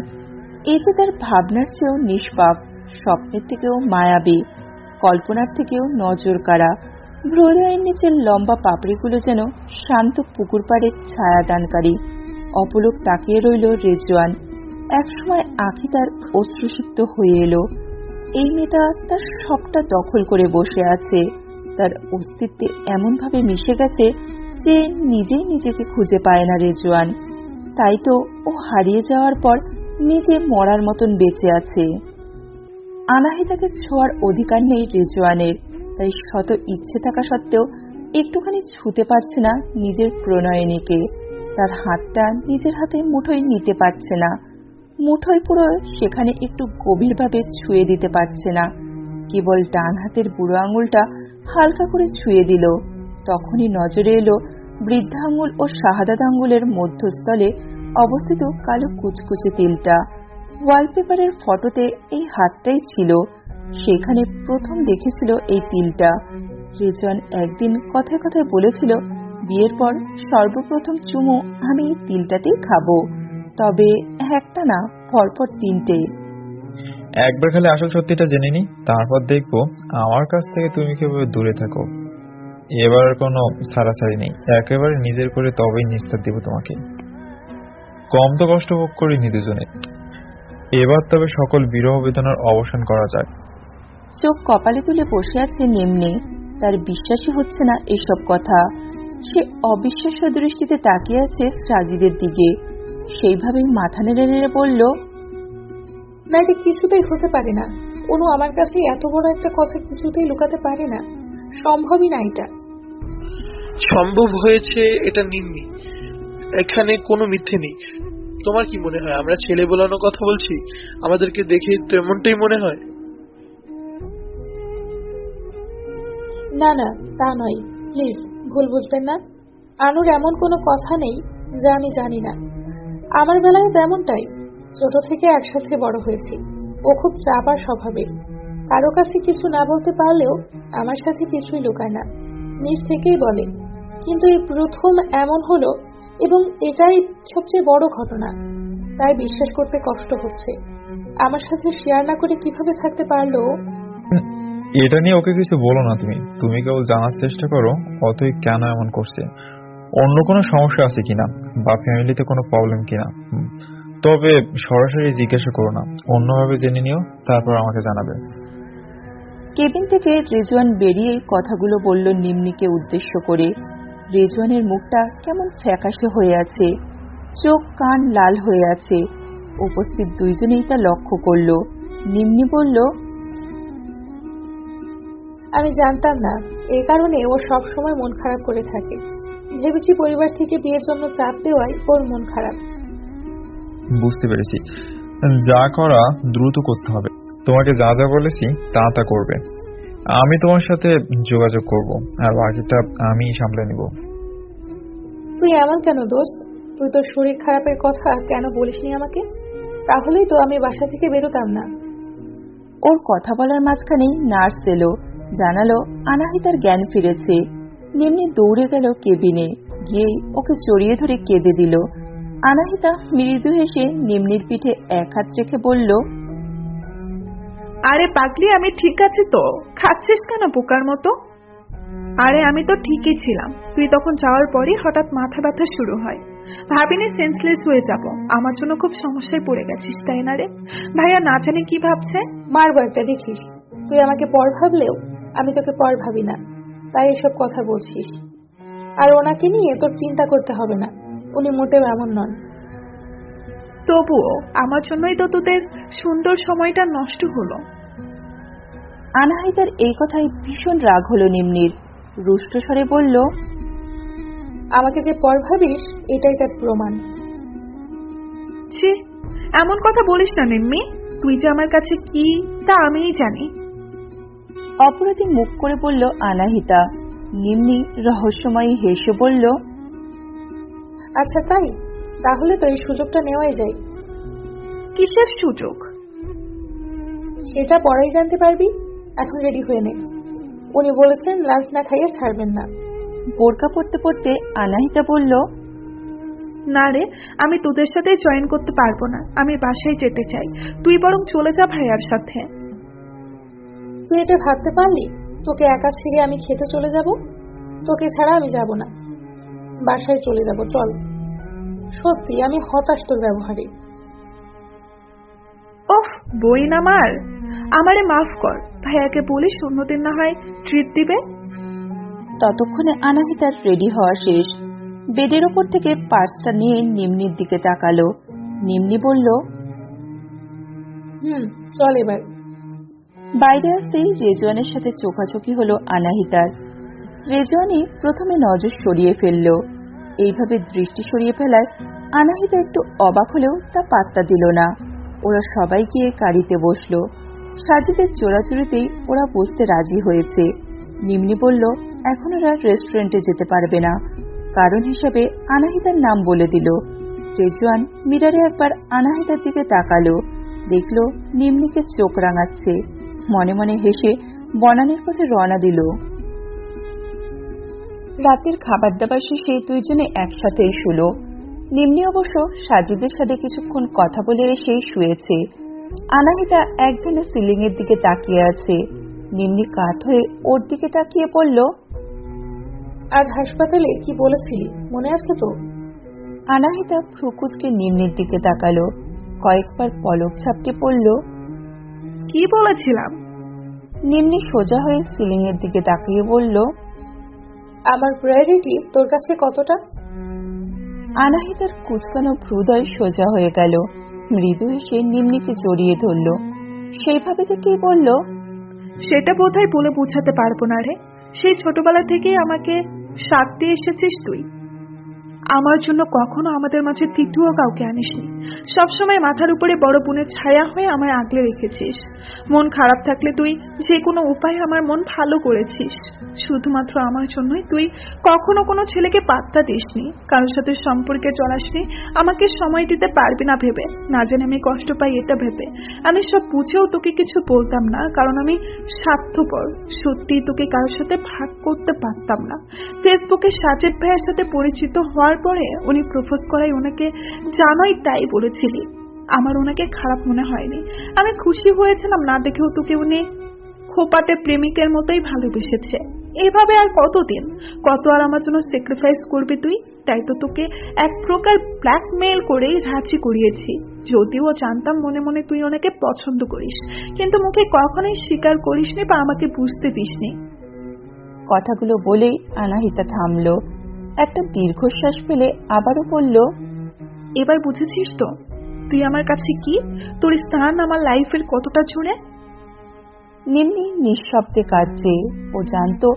এই যে তার ভাবনার চেয়েও নিষ্পাপ, স্বপ্নের থেকেও মায়াবী, কল্পনার থেকেও নজর কাড়া। ভ্রুদয়ের নিচের লম্বা পাপড়িগুলো যেন শান্ত পুকুর পাড়ের ছায়া দানকারী। অপলক তাকিয়ে রইল রেজওয়ান। একসময় আঁখি তার অশ্রুসিক্ত হয়ে এলো। এই মেয়েটা তার সবটা দখল করে বসে আছে, তার অস্তিত্বে এমনভাবে মিশে গেছে যে নিজেই নিজেকে খুঁজে পায় না রেজওয়ান। তাই তো ও হারিয়ে যাওয়ার পর নিজে মরার মতন বেঁচে আছে। আনাহিতাকে ছোঁয়ার অধিকার নেই রেজওয়ানের, তাই শত ইচ্ছে থাকা সত্ত্বেও একটুখানি ছুঁতে পারছে না নিজের প্রণয়নীকে। তার হাতটা নিজের হাতে মুঠোয় নিতে পারছে না, মুঠোয় পুরো সেখানে একটু গভীরভাবে ছুঁয়ে দিতে পারছে না। কেবল ডান হাতের বুড়ো আঙুলটা হালকা করে ছুঁয়ে দিল। তখনই নজরে এলো বৃদ্ধা আঙুল ও শাহাদাত আঙুলের মধ্যস্থলে অবস্থিত কালো কুচকুচে তিলটা। ওয়ালপেপারের ফটোতে এই হাতটাই ছিল, সেখানে প্রথম দেখেছিল এই তিলটা। রেজওয়ান একদিন কথায় কথায় বলেছিল, বিয়ের পর সর্বপ্রথম চুমু আমি এই তিলটাতেই খাবো, তবে একটা না, পরপর 3টে। একবার খালি আসল সত্যিটা জেনে নি, তারপর দেখবো আমার কাছ থেকে তুমি কিভাবে দূরে থাকো। এবার আর কোনো সারাসারি নেই, একেবারে নিজের করে তবেই নিস্তার দিব তোমাকে। কম তো কষ্ট ভোগ করিনি দুজনে, এবার তবে সকল বিরহ বেদনার অবসান করা যায়। চোখ কপালে তুলে বসে আছে নিম্নে, তার বিশ্বাসই হচ্ছে না এসব কথা। সে অবিশ্বাস্য দৃষ্টিতে তাকিয়ে আছে সাজিদের দিকে, সেইভাবেই মাথা নেড়ে নেড়ে বলল, না, এটা কিছুতেই হতে পারে না। অনু আমার কাছে এত বড় একটা কথা কিছুতেই লুকাতে পারে না, সম্ভবই না। এটা সম্ভব হয়েছে, এটা নিম্নি, এখানে কোনো মিথ্যে নেই। তোমার কি মনে হয় আমরা ছেলে বোলানো কথা বলছি? আমাদেরকে দেখে তো এমনটাই মনে হয়। না না, তা নয়, প্লিজ ভুল বুঝবেন না। আনুর এমন কোনো কথা নেই যা আমি জানি না। আমার বেলায় তো এমনটাই, ছোট থেকে একসাথে বড় হয়েছি। ও খুব চাপা স্বভাবের, কারো কাছে কিছু না বলতে পারলেও আমার সাথে কিছুই লুকায় না, নিজ থেকেই বলে। কিন্তু এই প্রথম এমন হলো, এবং এটাই সবচেয়ে বড় ঘটনা, তাই বিশ্বাস করতে কষ্ট হচ্ছে। আমার সাথে শেয়ার না করে কিভাবে থাকতে পারলো? এটা নিয়ে ওকে কিছু বলো না, তুমি কেবল জানার চেষ্টা করো অতই কেন এমন করছে, অন্য কোনো সমস্যা আছে কিনা বা ফ্যামিলিতে কোনো প্রবলেম কিনা। তবে সরাসরি জিজ্ঞাসা করো না, অন্যভাবে জেনে নিও, তারপর আমাকে জানাবে। কেবিন থেকে রেজওয়ান বেরিয়ে কথাগুলো বলল নিম্নিকে উদ্দেশ্য করে। রেজওয়ানের মুখটা কেমন ফ্যাকাশে হয়ে আছে, চোখ কান লাল হয়ে আছে। উপস্থিত দুইজনেই তা লক্ষ্য করল। নিম্নি বলল, আমি জানতাম না, এই কারণে ও সব সময় মন খারাপ করে থাকে। ভেবেছি পরিবার থেকে বিয়ের জন্য চাপ দেওয়াই ওর মন খারাপ। বুঝতে পেরেছি, যা করা দ্রুত করতে হবে। তোমাকে যা যা বলেছি তা তা করবে। আমি তোমার সাথে যোগাযোগ করব, আর বাকিটা আমি সামলে নিব। তুই এমন কেন দোস্ত? তুই তোর শরীর খারাপের কথা কেন বলিসনি আমাকে? তাহলেই তো আমি বাসা থেকে বেরোতাম না। ওর কথা বলার মাঝখানেই নার্স এলো, জানালো আনাহিতার জ্ঞান ফিরেছে। নিম্নি দৌড়ে গেল কেবিনে, গিয়েই ওকে জড়িয়ে ধরে কেঁদে দিল। আনাহিতা মৃদু হেসে নিম্নির পিঠে এক হাত রেখে বলল, আরে পাগলি, আমি ঠিক আছি তো, খাচ্ছিস কেন পোকার মতো? আরে আমি তো ঠিকই ছিলাম, তুই তখন যাওয়ার পরই হঠাৎ মাথা ব্যথা শুরু হয়। ভাবিনি সেন্সলেস হয়ে যাব, আমার জন্য খুব সমস্যায় পড়ে গেছিস, তাই না রে? ভাইয়া না জানি কি ভাবছে। মারবো একটা, দেখিস। তুই আমাকে পর ভাবলেও আমি তোকে পর ভাবি না, তাই এসব কথা বলছিস। আর ওনাকে নিয়ে তোর চিন্তা করতে হবে না, উনি মোটেও এমন নন। তবুও আমার জন্যই তো তোদের সুন্দর সময়টা নষ্ট হলো। আনাহিতার এই কথায় ভীষণ রাগ হলো নিম্নির। রুষ্ট স্বরে বলল, আমাকে যে পর ভাবিস এটাই তার প্রমাণ। ছি, এমন কথা বলিস না নিম্মি, তুই যে আমার কাছে কি তা আমিই জানি। অপরাধী মুখ করে বলল আনাহিতা। নিম্নি রহস্যময়ী হেসে বলল, আচ্ছা তাই, তাহলে তো এই সুযোগটা নেওয়াই যায়। কিসের সুযোগ? সেটা পরেই জানতে পারবি, এখন রেডি হয়ে নে। উনি বলেছেন লাঞ্চ না খাইয়ে ছাড়বেন না। বোরকা পড়তে পড়তে আনাহিতা বলল, না রে, আমি তোদের সাথে জয়েন করতে পারবো না, আমি বাসায় যেতে চাই। তুই বরং চলে যা ভাইয়ার সাথে। তুই এটা ভাবতে পারলি তোকে একা ছেড়ে আমি খেতে চলে যাব? তোকে ছাড়া আমি যাব না, বাসায় চলে যাব, চল। সত্যি আমি হতাশ তোর ব্যবহারে। বই না মার, আমারে মাফ কর, ভাইয়াকে বলিস অন্যদিন না হয় ট্রিট দিবে। ততক্ষণে আনাহিতার রেডি হওয়া শেষ। বেডের ওপর থেকে পার্সটা নিয়ে নিম্নির দিকে তাকালো। নিম্নি বলল, চল এবার। বাইরে আসতেই রেজওয়ানের সাথে চোখাচোখি হলো আনাহিতার। রেজওয়ানি প্রথমে নজর সরিয়ে ফেলল। এইভাবে দৃষ্টি সরিয়ে ফেলায় আনাহিতা একটু অবাক হলেও তা পাত্তা দিল না। ওরা সবাই গিয়ে গাড়িতে বসলো। সাজিদের চোরাচুরিতেই ওরা বসতে রাজি হয়েছে। নিম্নি বলল এখন ওরা রেস্টুরেন্টে যেতে পারবে না, কারণ হিসাবে আনাহিতার নাম বলে দিল। রেজওয়ান মিরারে একবার আনাহিতার দিকে তাকালো, দেখলো নিম্নিকে চোখ রাঙাচ্ছে। মনে মনে হেসে বনানীর পথে রওনা দিল। রাতের খাবার দাবার শেষে দুইজনে একসাথেই শুলো। নিম্নি অবশ্য সাজিদের সাথে কিছুক্ষণ কথা বলে এসেই শুয়েছে। আনাহিতা একদিনে সিলিং এর দিকে তাকিয়ে আছে। নিম্নি কাত হয়ে ওর দিকে তাকিয়ে বলল, আজ হাসপাতালে কি বলেছিলি মনে আছে তো? আনাহিতা ফ্রুকুসকে নিম্নির দিকে তাকালো, কয়েকবার পলক ঝাপটে পড়ল। কি বলেছিলাম? নিম্নি সোজা হয়ে সিলিং এর দিকে তাকিয়ে বলল, আমার প্রায়োরিটি তোর কাছে কতটা? আনাহিতার কুচকানো ভ্রুদয় সোজা হয়ে গেল। মৃদু এসে নিম্নিকে জড়িয়ে ধরল। সেইভাবে থেকেই বলল, সেটা বোধহয় বলে বোঝাতে পারবো না রে। সেই ছোটবেলা থেকেই আমাকে সাথ দিয়ে এসেছিস তুই। আমার জন্য কখনো আমাদের মাঝে তৃতীয় কাউকে আনিসনি। সবসময় মাথার উপরে বড় বোনের ছায়া হয়ে আমায় আগলে রেখেছিস। মন খারাপ থাকলে তুই যে কোনো উপায়ে আমার মন ভালো করেছিস। শুধুমাত্র আমার জন্যই তুই কখনো কোনো ছেলেকে পাত্তা দিসনি, কারোর সাথে সম্পর্কে চলাসনি, আমাকে সময় দিতে পারবি না ভেবে, না জেনে আমি কষ্ট পাই এটা ভেবে। আমি সব বুঝেও তোকে কিছু বলতাম না, কারণ আমি স্বার্থপর। সত্যি তোকে কারোর সাথে ভাগ করতে পারতাম না। ফেসবুকে সাজেদ ভাইয়ের সাথে পরিচিত হওয়ার পরে উনি প্রপোজ করাই ওনাকে জানোই তাই বলেছিলি। আমার ওনাকে খারাপ মনে হয়নি, আমি খুশি হয়েছিলাম না দেখেও তোকে উনি খোপাটে প্রেমিকের মতোই ভালোবেসেছে। এইভাবে আর কতদিন, কত আর আমার জন্য স্যাক্রিফাইস করবি তুই? তাই তো তোকে এক প্রকার ব্ল্যাকমেইল করেই রাজি করিয়েছি। যদিও জানতাম মনে মনে তুই ওনাকে পছন্দ করিস, কিন্তু মুখে কখনোই স্বীকার করিসনি বা আমাকে বুঝতে দিসনি। কথাগুলো বলেই আনাহিতা থামল। একটা দীর্ঘশ্বাস ফেলে আবারও বলল, এবার বুঝেছিস তো তুই আমার কাছে কি, তোর স্থান আমার লাইফের কতটা জুড়ে? নিম্নি নিঃশব্দে কাঁদছে। ও জানতো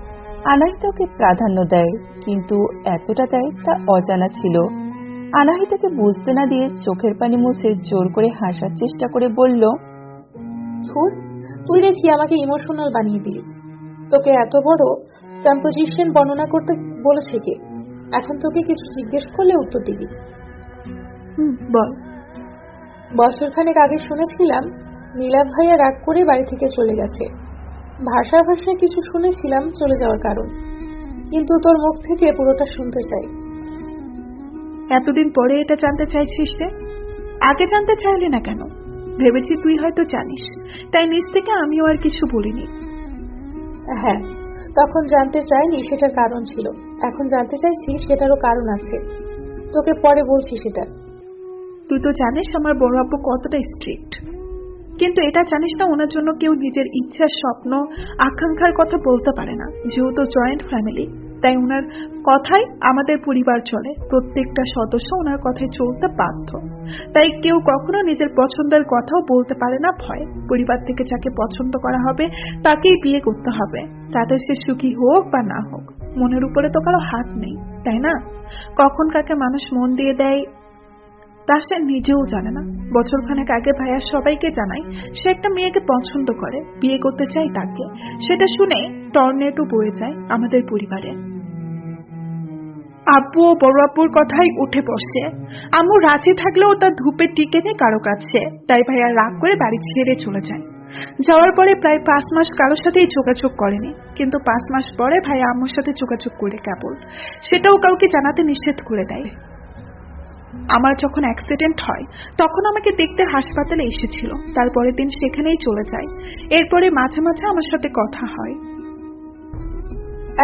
আনাহিতাকে প্রাধান্য দেয়, কিন্তু এতটা দেয় তা অজানা ছিল। আনাহিতাকে বুঝতে না দিয়ে চোখের পানি মুছে জোর করে হাসার চেষ্টা করে বলল, ধুর, তুই দেখি আমাকে ইমোশনাল বানিয়ে দিলি। তোকে এত বড় কম্পোজিশন বর্ণনা করতে বলেছে কে? এখন তোকে কিছু জিজ্ঞেস করলে উত্তর দিবি। বল। বছরখানেক আগে শুনেছিলাম নীলাভ ভাইয়া রাগ করে বাড়ি থেকে চলে গেছে। ভাষায় কিছু শুনেছিলাম চলে যাওয়ার কারণ, কিন্তু তোর মুখ থেকে পুরোটা শুনতে চাই। এতদিন পরে এটা জানতে চাইছিস রে? আগে জানতে চাইলি না কেন? ভেবেছি তুই হয়তো জানিস, তাই নিজ থেকে আমিও আর কিছু বলিনি। হ্যাঁ, তখন জানতে চাইনি, সেটার কারণ ছিল। এখন জানতে চাইছি, সেটারও কারণ আছে। তোকে পরে বলছি সেটা। তুই তো জানিস আমার বড় আপু কতটা স্ট্রিক্ট, কিন্তু এটা জানিস না ওনার জন্য কেউ নিজের ইচ্ছা, স্বপ্ন, আকাঙ্ক্ষার কথা বলতে পারে না। যেহেতু জয়েন্ট ফ্যামিলি, তাই ওনার কথাই আমাদের পরিবার চলে। প্রত্যেকটা সদস্য ওনার কথায় চলতে বাধ্য। তাই কেউ কখনো নিজের পছন্দের কথাও বলতে পারে না ভয়। পরিবার থেকে যাকে পছন্দ করা হবে তাকেই বিয়ে করতে হবে, তাতে সে সুখী হোক বা না হোক। মনের উপরে তো কারো হাত নেই, তাই না? কখন কাকে মানুষ মন দিয়ে দেয় তা সে নিজেও জানে না। বছরখানেক আগে ভাইয়া সবাইকে জানায় সে একটা মেয়েকে পছন্দ করে, বিয়ে করতে চায় তাকে। সেটা শুনে টর্নেডো বয়ে যায় আমাদের পরিবারে। আব্বু ও বড় আব্বুর কথাই উঠে বসছে। আম্মু রাজি থাকলেও তার ধূপে টিকে নেই কারো কাছে, তাই ভাইয়া রাগ করে বাড়ি ছেড়ে চলে যায়। যাওয়ার পরে প্রায় 5 মাস কারোর সাথেই যোগাযোগ করেনি, কিন্তু 5 মাস পরে ভাইয়া আম্মুর সাথে যোগাযোগ করে কেবল, সেটাও কাউকে জানাতে নিষেধ করে দেয়। আমার যখন অ্যাক্সিডেন্ট হয় তখন আমাকে দেখতে হাসপাতালে এসেছিল, তারপরের দিন সেখানেই চলে যায়। এরপরে মাঝে মাঝে আমার সাথে কথা হয়।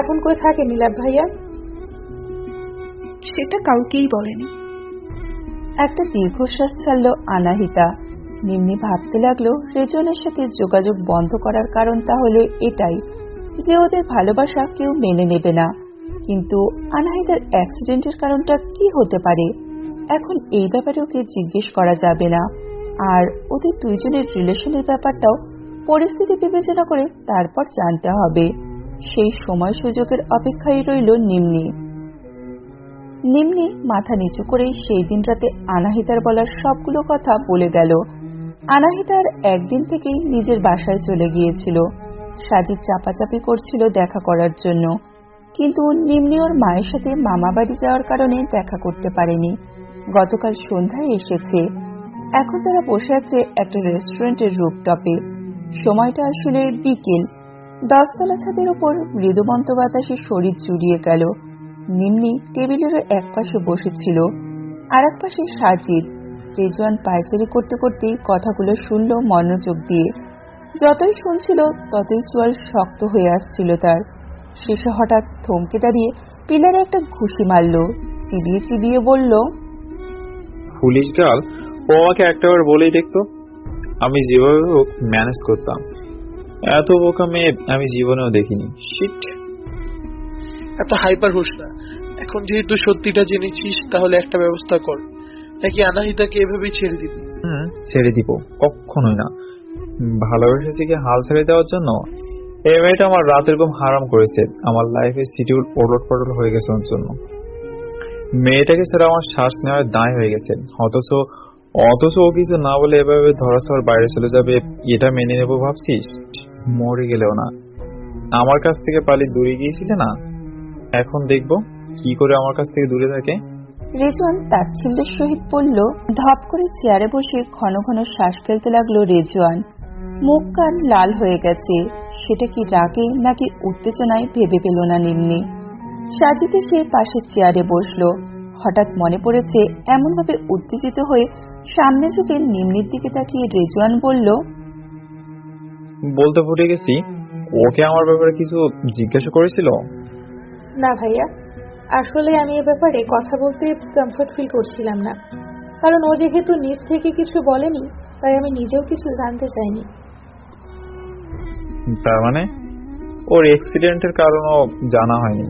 এখন কই থাকে নীলাভ ভাইয়া? সেটা কাউকেই বলেনি। একটা দীর্ঘশ্বাস ছাড়ল আনাহিতা। নিম্নি ভাবতে লাগলো রেজওয়ানের সাথে যোগাযোগ বন্ধ করার কারণ তাহলে এটাই যে ওদের ভালোবাসা কেউ মেনে নেবে না। কিন্তু আনাহিতার অ্যাক্সিডেন্টের কারণটা কি হতে পারে? এখন এই ব্যাপারে ওকে জিজ্ঞেস করা যাবে না। আর ওদের দুইজনের রিলেশনের ব্যাপারটাও পরিস্থিতি বিবেচনা করে তারপর জানতে হবে। সেই সময় সুযোগের অপেক্ষায় রইল নিম্নি। নিম্নি মাথা নিচু করে সেই দিন রাতে আনাহিতার বলার সবগুলো কথা বলে গেল। আনাহিতার একদিন থেকেই নিজের বাসায় চলে গিয়েছিল। সাজিদ চাপাচাপি করছিল দেখা করার জন্য, কিন্তু নিম্নি ওর মায়ের সাথে মামা বাড়ি যাওয়ার কারণে দেখা করতে পারেনি। গতকাল সন্ধ্যায় এসেছে। এখন তারা বসে আছে একটা রেস্টুরেন্টের রুফটপে। সময়টা আসলে বিকেল। 10 তলা ছাদের উপর মৃদুমন্ত বাতাসে শরীর জুড়িয়ে গেল। নিম্নি টেবিলের এক পাশে বসেছিল, আর এক পাশে সাজিদ। রেজওয়ান পায়চারি করতে করতে কথাগুলো শুনল মনোযোগ দিয়ে। যতই শুনছিল ততই চোয়াল শক্ত হয়ে আসছিল তার। শেষে হঠাৎ থমকে দাঁড়িয়ে পিলারে একটা ঘুষি মারল, চিবিয়ে চিবিয়ে বলল, পুলিশ গার্ল, ও আমাকে একটাবার বলেই দেখতো, আমি যেভাবে হোক ম্যানেজ করতাম। এত বোকা মেয়ে আমি জীবনেও দেখিনি। শিট। এত হাইপার হোস না। এখন যেহেতু সত্যিটা জেনেছিস, তাহলে একটা ব্যবস্থা কর, নাকি আনাহিতাকে এভাবেই ছেড়ে দিবি? ছেড়ে দিব? কখনোই না। ভালোবেসেছি কি হাল ছেড়ে দেওয়ার জন্য? এই মেয়েটা আমার রাতের ঘুম হারাম করেছে, আমার লাইফের শিডিউল ওলট পটল হয়ে গেছে ওর জন্য। মেয়েটাকে ছাড়া আমার শ্বাস নেওয়ার দায় হয়ে গেছে। অথচ ও কিছু না বলে এভাবে ধরাছোঁয়ার বাইরে চলে যাবে, এটা মেনে নেবো ভাবছিস? মরে গেলেও না। আমার কাছ থেকে পালিয়ে দূরে গিয়েছিলে না, এখন দেখবো কি করে আমার কাছ থেকে দূরে থাকে। রেজওয়ান তাচ্ছিল্যের সহিত বলল। ধপ করে চেয়ারে বসে ঘন ঘন শ্বাস ফেলতে লাগলো রেজওয়ান। মুখ কান লাল হয়ে গেছে। সেটা কি রাগে নাকি উত্তেজনায় ভেবে পেল না নিম্নি। সাজিদ এসে পাশের চেয়ারে বসলো। হঠাৎ মনে পড়েছে, এমনভাবে উত্তেজিত হয়ে সামনে ঝুঁকে নিম্নির দিকে তাকিয়ে রেজওয়ান বলল, বলতে ভুলে গেছি, ওকে আমার ব্যাপারে কিছু জিজ্ঞাসা করেছিল? না ভাইয়া, আসলে আমি এ ব্যাপারে কথা বলতে কমফর্ট ফিল করছিলাম না, কারণ ও যেহেতু নিজ থেকে কিছু বলেনি, তাই আমি নিজেও কিছু জানতে চাইনি। তার মানে ওর অ্যাক্সিডেন্টের কারণও জানা হয়নি?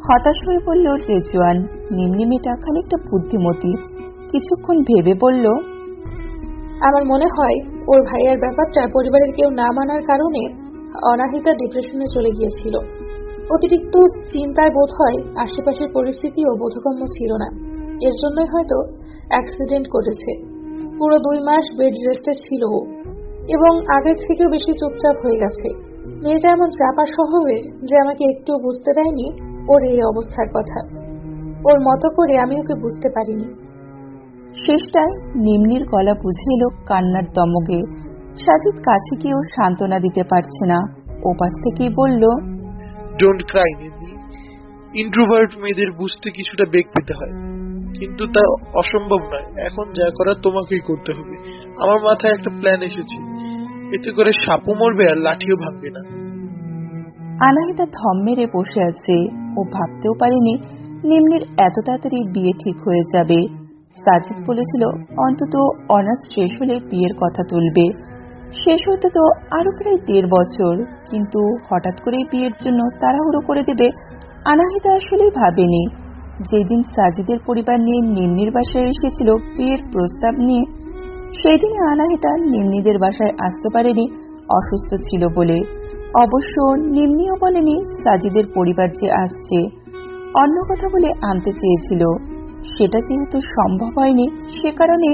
হতাশ হয়ে বলল রেজওয়ান। নিম্নি মেয়েটা খানিকটা বুদ্ধিমতী। কিছুক্ষণ ভেবে বলল, আমার মনে হয় ওর ভাইয়ার ব্যাপারটা পরিবারের কেউ না মানার কারণে অনাহিতা ডিপ্রেশনে চলে গিয়েছিল। অতিরিক্ত চিন্তায় বোধ হয় আশেপাশের পরিস্থিতিও বোধগম্য ছিল না, এর জন্যই হয়তো অ্যাক্সিডেন্ট করেছে। পুরো 2 মাস বেড রেস্টে ছিল ও, এবং আগের থেকেও বেশি চুপচাপ হয়ে গেছে। মেয়েটা এমন চাপা স্বভাবের যে আমাকে একটুও বুঝতে দেয়নি ওর এই অবস্থার কথা। ওর মতো করে আমি ওকে বুঝতে পারিনি। শেষটায় নিম্নির গলা বুঝে এলো কান্নার দমকে। সাজিদ কাছে গিয়েও সান্ত্বনা দিতে পারছে না। ওপাশ থেকেই বলল, ডোন্ট ক্রাই নিম্নি। ইন্ট্রোভার্ট মেয়েদের বুঝতে কিছুটা বেগ পেতে হয়, কিন্তু তা অসম্ভব নয়। এখন যা করার তোমাকেই করতে হবে। আমার মাথায় একটা প্ল্যান এসেছে, এতে করে সাপও মরবে আর লাঠিও ভাঙবে না। আনাহিতা থম মেরে বসে আছে। ও ভাবতেও পারেনি নিম্নির এত তাড়াতাড়ি বিয়ে ঠিক হয়ে যাবে। সাজিদ বলেছিল অন্তত অনার্স শেষ হলে বিয়ের কথা তুলবে। শেষ হতে তো আরো প্রায় 1.5 বছর, কিন্তু হঠাৎ করে বিয়ের জন্য তাড়াহুড়ো করে দেবে আনাহিতা আসলেই ভাবেনি। যেদিন সাজিদের পরিবার নিয়ে নিম্নির বাসায় এসেছিল বিয়ের প্রস্তাব নিয়ে, সেই দিনে আনাহিতা নিম্নিদের বাসায় আসতে পারেনি, অসুস্থ ছিল বলে। অবশ্য নিম্নিও বলেনি সাজিদের পরিবার যে আসছে, অন্য কথা বলে আনতে চেয়েছিল। সেটা যেহেতু সম্ভব হয়নি, সে কারণে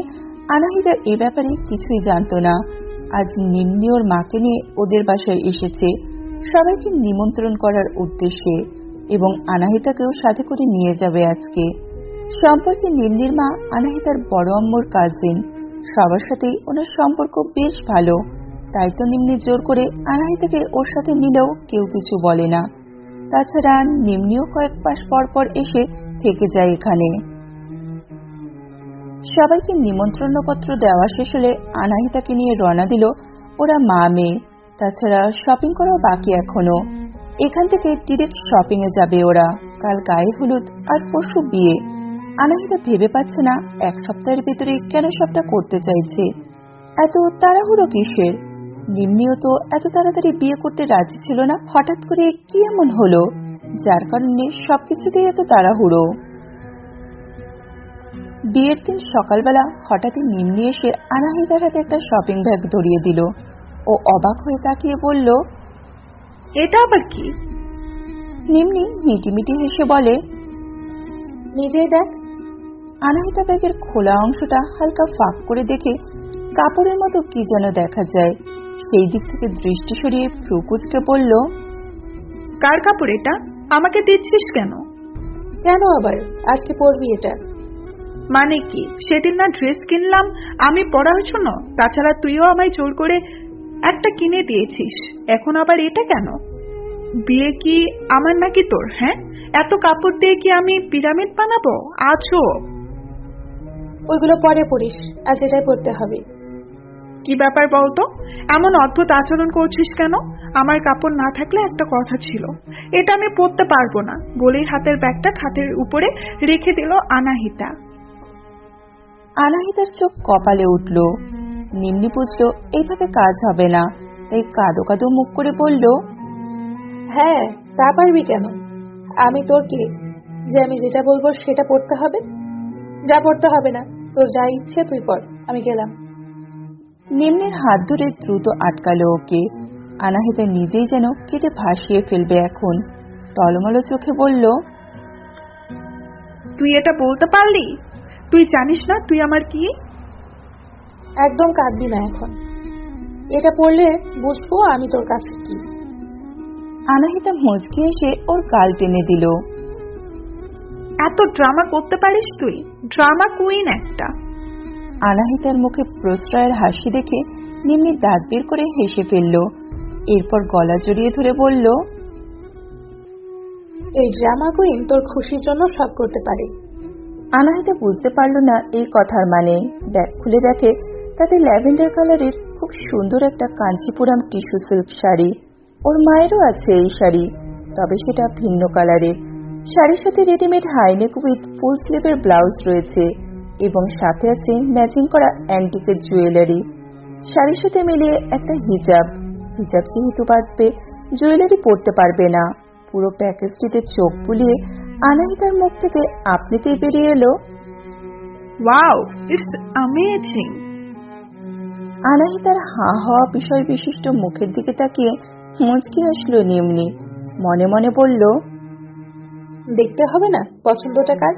আনাহিতা এ ব্যাপারে কিছুই জানত না। আজ নিম্নি ওর মাকে নিয়ে ওদের বাসায় এসেছে, সবাইকে নিমন্ত্রণ করার উদ্দেশ্যে, এবং আনাহিতাকেও সাথে করে নিয়ে যাবে আজকে। সম্পর্কে নিম্নির মা আনাহিতার বড় আম্মুর কাজিন। সবার সাথেই ওনার সম্পর্ক বেশ ভালো, তাই তো নিম্নি জোর করে আনাহিতাকে ওর সাথে নিলেও কেউ কিছু বলে না। তাছাড়া নিম্নিও কয়েক মাস পর পর এসে থেকে যায় এখানে। সবাইকে নিমন্ত্রণপত্র দেওয়া শেষ হলে আনাহিতাকে নিয়ে রওনা দিল ওরা মা মেয়ে। তাছাড়া শপিং করাও বাকি এখনো। এখান থেকে ডিরেক্ট শপিং এ যাবে ওরা। কাল গায়ে হলুদ আর পরশু বিয়ে। আনাহিতা ভেবে পাচ্ছে না 1 সপ্তাহের ভিতরে কেন সবটা করতে চাইছে। এত তাড়াহুড়ো কিসের? নিম্নিও তো এত তাড়াতাড়ি বিয়ে করতে রাজি ছিল না। হঠাৎ করে কি এমন হলো যার কারণে সবকিছুতেই এত তাড়াহুড়ো? বিয়ের দিন সকালবেলা হঠাৎই নিম্নি এসে আনাহিতার হাতে একটা শপিং ব্যাগ ধরিয়ে দিল। ও অবাক হয়ে তাকিয়ে বলল, এটা আবার কি? নিম্নি মিটিমিটি হেসে বলে, নিজেই দেখ। আনাহিতা ব্যাগের খোলা অংশটা হালকা ফাঁক করে দেখে কাপড়ের মতো কি যেন দেখা যায়। সেই দিক থেকে দৃষ্টি সরিয়ে ফ্রুকুচকে বলল, কার কাপড় এটা? আমাকে দিচ্ছিস কেন? কেন আবার? আজকে পরবি এটা। মানে কি? সেদিন না ড্রেস কিনলাম, আমি পরার জন্য? তাছাড়া তুইও আমায় জোর করে একটা কিনে দিয়েছিস, এখন আবার এটা কেন? বিয়ে কি আমার নাকি তোর? হ্যাঁ, এত কাপড় দিয়ে কি আমি পিরামিড বানাবো? আজও ওইগুলো পরে পরিস, আজ এটাই পরতে হবে। কি ব্যাপার বলতো? এমন অদ্ভুত আচরণ করছিস কেন? আমার কাপড় না থাকলে একটা কথা ছিল, এটা আমি পরতে পারবো না বলেই হাতের ব্যাগটা খাটের উপরে রেখে দিল আনাহিতা। আনাহিতার চোখ কপালে উঠল। নিম্নি বুঝলো এইভাবে কাজ হবে না, তাই কাঁদো কাঁদো মুখ করে বলল, হ্যাঁ, তা পারবি কেন? আমি তোর কে যে আমি যেটা বলবো সেটা পড়তে হবে? যা পড়তে হবে না, তোর যা ইচ্ছে তুই পড়, আমি গেলাম। নিম্নের হাত ধরে দ্রুত আটকালো ওকে। আনাহিতা নিজেই যেন কেটে ভাসিয়ে ফেলবে এখন। টলমলো চোখে বলল, তুই এটা বলতে পারলি? তুই জানিস না তুই আমার কি? একদম কাঁদবি না এখন, এটা পড়লে বুঝবো আমি তোর কাছে কি। আনাহিতা মুচকি এসে ওর গাল টেনে দিল। এত ড্রামা করতে পারিস তুই? ড্রামা কুইন একটা। আনাহিতার মুখে প্রশ্রয়ের হাসি দেখে নিম্নি দাঁত বের করে হেসে ফেলল। এরপর গলা জড়িয়ে ধরে বলল, এই ড্রামা কুইন তোর খুশির জন্য সব করতে পারে। আনাহিতা বুঝতে পারল না এই কথার মানে। ব্যাগ খুলে দেখে তাতে ল্যাভেন্ডার কালারের খুব সুন্দর একটা কাঞ্চিপুরাম টিস্যু সিল্ক শাড়ি। ওর মায়েরও আছে এই শাড়ি, তবে সেটা ভিন্ন কালারের। শাড়ির সাথে রেডিমেড হাইনেক উইথ ফুল স্লিভের ব্লাউজ রয়েছে এবং সাথে আছে ম্যাচিং করা অ্যান্টিকের জুয়েলারি। শাড়ির সাথে মিলিয়ে একটা হিজাব। হিজাব যেহেতু বাঁধবে, জুয়েলারি পরতে পারবে না। পুরো প্যাকেজটিতে চোখ বুলিয়ে আনাহিতার মুখ থেকে আপনিতেই বেরিয়ে এলো, ওয়াও, ইটস অ্যামেজিং। আনাহিতার হাঁ হওয়া বিষয় বিশিষ্ট মুখের দিকে তাকিয়ে মুচকি হাসল নিম্নি। মনে মনে বলল, দেখতে হবে না পছন্দটা কার?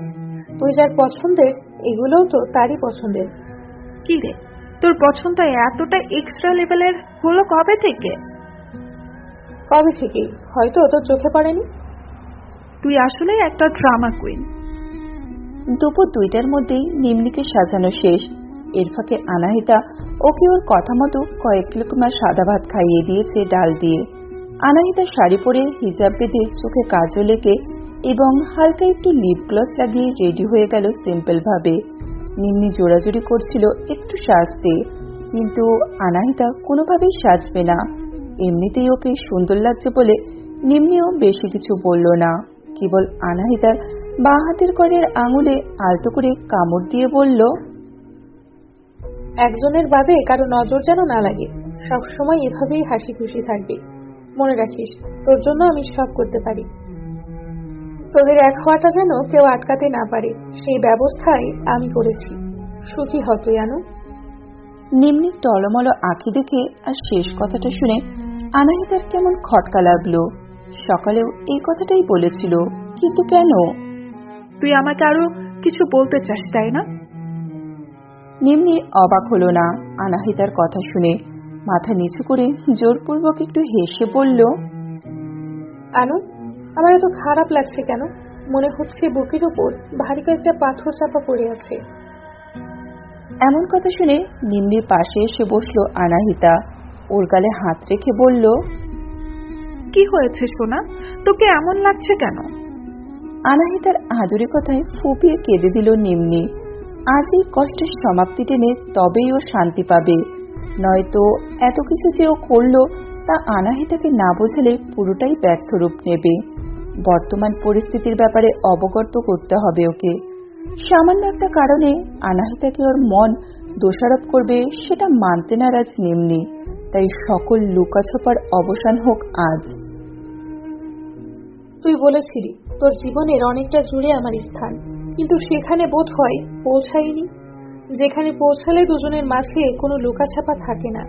তুই যার পছন্দের এগুলোও তো তারই পছন্দের। কি রে, তোর পছন্দ এতটা এক্সট্রা লেভেলের হলো কবে থেকে? কবে থেকেই, হয়তো তোর চোখে পড়েনি। তুই আসলেই একটা ড্রামা কুইন। দুপুর 2টার মধ্যেই নিম্নিকে সাজানো শেষ। এর ফাঁকে আনাহিতা ওকে ওর কথা মতো কয়েক লোকমা সাদা ভাত খাইয়ে দিয়েছে ডাল দিয়ে। আনাহিতা শাড়ি পরে হিজাব বেঁধে চোখে কাজল এঁকে এবং হালকা একটু লিপ গ্লস লাগিয়ে রেডি হয়ে গেল সিম্পল ভাবে। নিম্নি জোরাজুরি করছিল একটু সাজতে, কিন্তু আনাহিতা কোনোভাবেই সাজবে না। এমনিতেই ওকে সুন্দর লাগছে বলে নিম্নিও বেশি কিছু বলল না। কেবল আনাহিতার বাঁ হাতের করের আঙুলে আলতো করে কামড় দিয়ে বলল, একজনের বাদে কারো নজর যেন না লাগে, সবসময় এভাবেই হাসি খুশি থাকবে। মনে রাখিস, তোর জন্য আমি সব করতে পারি। তোদের এক হওয়াটা যেন কেউ আটকাতে না পারে, সেই ব্যবস্থাই আমি করেছি। সুখী হ তুই আনু। নিম্নি টলমল আঁখি দেখে আর শেষ কথাটা শুনে আনাহিতার কেমন খটকা লাগলো। সকালেও এই কথাটাই বলেছিল, কিন্তু কেন? তুই আমাকে আরো কিছু বলতে চাস, তাই না? নিম্নি অবাক হলো না আনাহিতার কথা শুনে। মাথা নিচু করে জোরপূর্বক একটু হেসে বলল, আনু, আমার এত খারাপ লাগছে কেন? মনে হচ্ছে বুকের উপর ভারী কয়েকটা পাথর চাপা পড়ে আছে। এমন কথা শুনে নিম্নির পাশে এসে বসলো আনাহিতা। ওর গালে হাত রেখে বলল, কি হয়েছে সোনা, তোকে এমন লাগছে কেন? আনাহিতার আদুরে কথায় ফুপিয়ে কেঁদে দিল নিম্নি। আজ এই কষ্টের সমাপ্তি টেনে তবেই ও শান্তি পাবে, নয়তো এত কিছু যে ও করলো তা আনাহিতাকে না বোঝালে পুরোটাই ব্যর্থ রূপ নেবে। বর্তমান পরিস্থিতির ব্যাপারে অবগত করতে হবে ওকে। সামান্য একটা কারণে আনাহিতাকে ওর মন দোষারোপ করবে সেটা মানতে নারাজ নিম্নি। তাই সকল লুকাছাপার অবসান হোক আজ। তুই বলেছিলি তোর জীবনের অনেকটা জুড়ে আমার স্থান, কিন্তু সেখানে বোধ হয় পৌঁছাইনি, যেখানে পৌঁছালে দুজনের মাঝে কোনো লুকাছাপা থাকে না।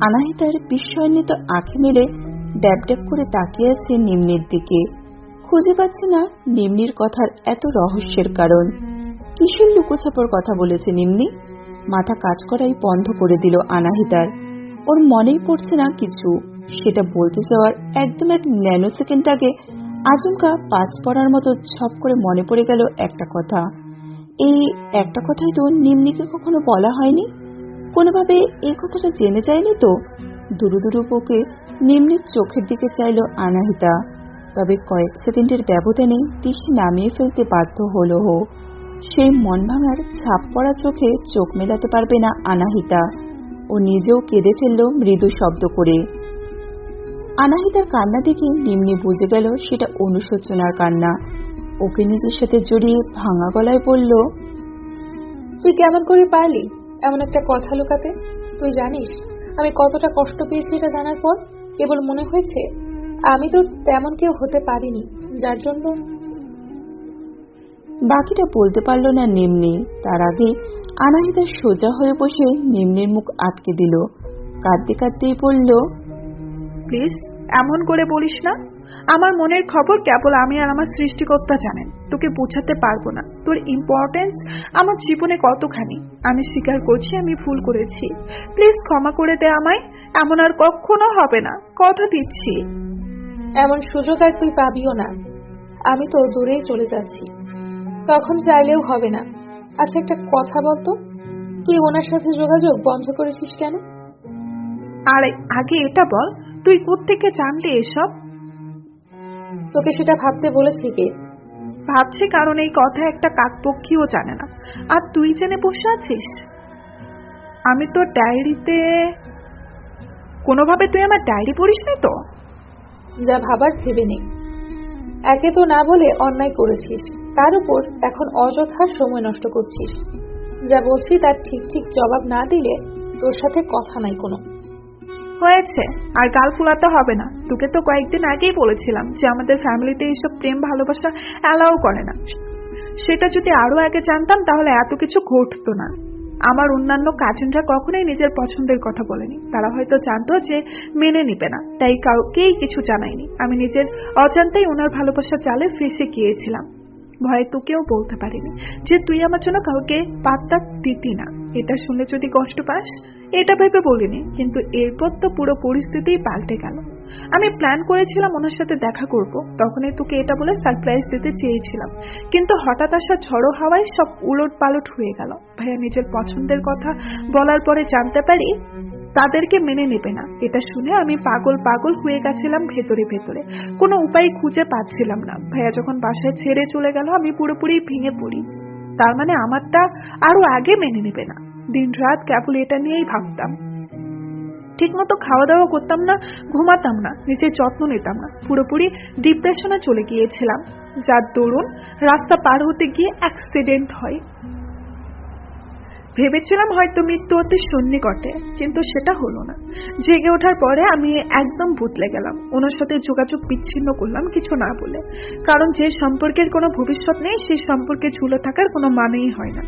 আনাহিতার বিস্ময়ান্বিত আঁখি মেলে ড্যাব ড্যাব করে তাকিয়ে আছে নিম্নির দিকে। খুঁজে পাচ্ছে না নিম্নির কথার এত রহস্যের কারণ। কিসের লুকোছাপার কথা বলেছে নিম্নি? মাথা কাজ করাই বন্ধ করে দিল আনাহিতার। ওর মনেই পড়ছে না কিছু। সেটা বলতে যাওয়ার একদম এক ন্যানো সেকেন্ড আগে আচমকা পাঁচ পড়ার মতো ছপ করে মনে পড়ে গেল একটা কথা। এই একটা কথাই তো নিম্নিকে কখনো বলা হয়নি। কোনোভাবে এই কথাটা জেনে যায়নি তো? দুরু দুরু বুকে নিম্নির চোখের দিকে চাইল আনাহিতা। তবে কয়েক সেকেন্ডের ব্যবধানে দৃষ্টি নামিয়ে ফেলতে বাধ্য হলো। সেই মন ভাঙার ছাপ পড়া চোখে চোখ মেলাতে পারবে না আনাহিতা। ও নিজেও কেঁদে ফেলল মৃদু শব্দ করে। আনাহিতার কান্না দেখে নিম্নি বুঝে গেল সেটা অনুশোচনার কান্না। ওকে নিজের সাথে জড়িয়ে ভাঙা গলায় বলল, তুই কেমন করে পারলি এমন একটা কথা লুকাতে? তুই জানিস আমি কতটা কষ্ট পেয়েছি এটা জানার পর? কেবল মনে হয়েছে আমি তো তেমন কেউ হতে পারিনি যার জন্য। বাকিটা বলতে পারল না নিম্নি। তার আগে আনাহিতা সোজা হয়ে বসে নিম্নির মুখ আটকে দিল। কাঁদতে কাঁদতেই বলল, প্লিজ এমন করে বলিস না। আমার মনের খবর কেবল আমি আর আমার সৃষ্টিকর্তা জানেন। তোকে বোঝাতে পারবো না তোর ইম্পর্টেন্স আমার জীবনে কতখানি। আমি স্বীকার করছি আমি ভুল করেছি। প্লিজ ক্ষমা করে দে আমায়। এমন আর কখনো হবে না, কথা দিচ্ছি। এমন সুযোগ আর তুই পাবিও না। আমি তো দূরেই চলে যাচ্ছি, তখন চাইলেও হবে না। আচ্ছা একটা কথা বলতো, তুই ওনার সাথে যোগাযোগ বন্ধ করেছিস কেন? আর আগে এটা বল, তুই কোত্থেকে জানলি এসব? তোকে সেটা ভাবতে বলেছি কে? ভাবছি কারণ এই কথা একটা কাকপক্ষীও জানে না, আর তুই জেনে বসে আছিস। আমি তোর ডায়েরিতে কোনোভাবে তুই আমার ডায়েরি পড়িস নি তো? যা ভাবার ভেবে নেই। একে তো না বলে অন্যায় করেছিস, তার উপর এখন অযথা সময় নষ্ট করছিস। যা বলছি তার ঠিক ঠিক জবাব না দিলে তোর সাথে কথা নাই কোনো। হয়েছে, আর গাল ফুলাতে হবে না। তোকে তো কয়েকদিন আগেই বলেছিলাম যে আমাদের ফ্যামিলিতে এইসব প্রেম ভালোবাসা অ্যালাউ করে না। সেটা যদি আরো আগে জানতাম তাহলে এত কিছু ঘটতো না। আমার অন্যান্য কাজিনরা কখনোই নিজের পছন্দের কথা বলেনি। তারা হয়তো জানতো যে মেনে নিবে না, তাই কাউকেই কিছু জানায়নি। আমি নিজের অজান্তেই ওনার ভালোবাসা জালে ফেসে গিয়েছিলাম। ভয়ে তোকেও বলতে পারিনি যে তুই আমার জন্য কাউকে পাত্তা দিতি না। এটা শুনলে যদি কষ্ট পাস এটা ভেবে বলিনি, কিন্তু এরপর তো পুরো পরিস্থিতিই পাল্টে গেল। আমি প্ল্যান করেছিলাম ওনার সাথে দেখা করব, তখনই তোকে এটা বলে সারপ্রাইজ দিতে চেয়েছিলাম, কিন্তু হঠাৎ আসা ঝড়ো হাওয়ায় সব উলট পালট হয়ে গেল। ভাইয়া নিজের পছন্দের কথা বলার পরে জানতে পারি তাদেরকে মেনে নেবে না। এটা শুনে আমি পাগল পাগল হয়ে গেছিলাম ভেতরে ভেতরে, কোনো উপায় খুঁজে পাচ্ছিলাম না। ভাইয়া যখন বাসায় ছেড়ে চলে গেল আমি পুরোপুরি ভেঙে পড়ি। তার মানে আমারটা আরো আগে মেনে নেবে না। দিন রাত কেবল এটা নিয়েই ভাবতাম। ঠিক মতো খাওয়া দাওয়া করতাম না, ঘুমাতাম না, নিজের যত্ন নিতাম না। পুরোপুরি ডিপ্রেশনে চলে গিয়েছিলাম, যার দরুন রাস্তা পার হতে গিয়ে অ্যাক্সিডেন্ট হয়। ভেবেছিলাম হয়তো মৃত্যু অতি সন্নিকটে, কিন্তু সেটা হলো না। জেগে ওঠার পরে আমি একদম বদলে গেলাম। ওনার সাথে যোগাযোগ বিচ্ছিন্ন করলাম কিছু না বলে, কারণ যে সম্পর্কের কোনো ভবিষ্যৎ নেই সেই সম্পর্কে ঝুলে থাকার কোনো মানেই হয় না।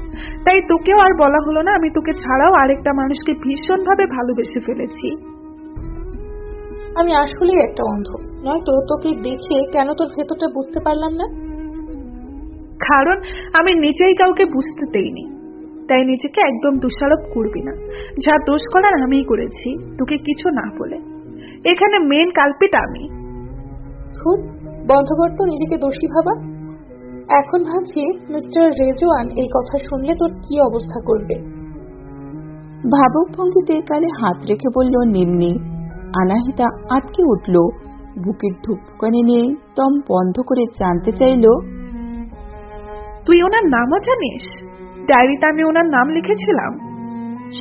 তাই তোকেও আর বলা হলো না আমি তোকে ছাড়াও আরেকটা মানুষকে ভীষণভাবে ভালোবেসে ফেলেছি। আমি আসলেই একটা অন্ধ, নয়তো তোকে দেখে কেন তোর ভেতরটা বুঝতে পারলাম না? কারণ আমি নিজেই কাউকে বুঝতে দেইনি। তাই নিজেকে একদম দোষারোপ করবি না। যা দোষ করার আমিই করেছি, তোকে কিছু না বলে। এখানে মেন কালপিট আমি। ধুর, বন্ধ কর তো নিজেকে দোষী ভাবা। এখন ভাবছি মিস্টার রেজওয়ান এই কথা শুনলে তোর কি অবস্থা করবে। ভাবুক ভঙ্গিতে গালে হাত রেখে বলল নিম্নি। আনাহিতা আটকে উঠল। বুকের ধুপকানি নিয়ে দম বন্ধ করে জানতে চাইল, তুই ওনার নামও জানিস? ডায়েরিতে আমি ওনার নাম লিখেছিলাম।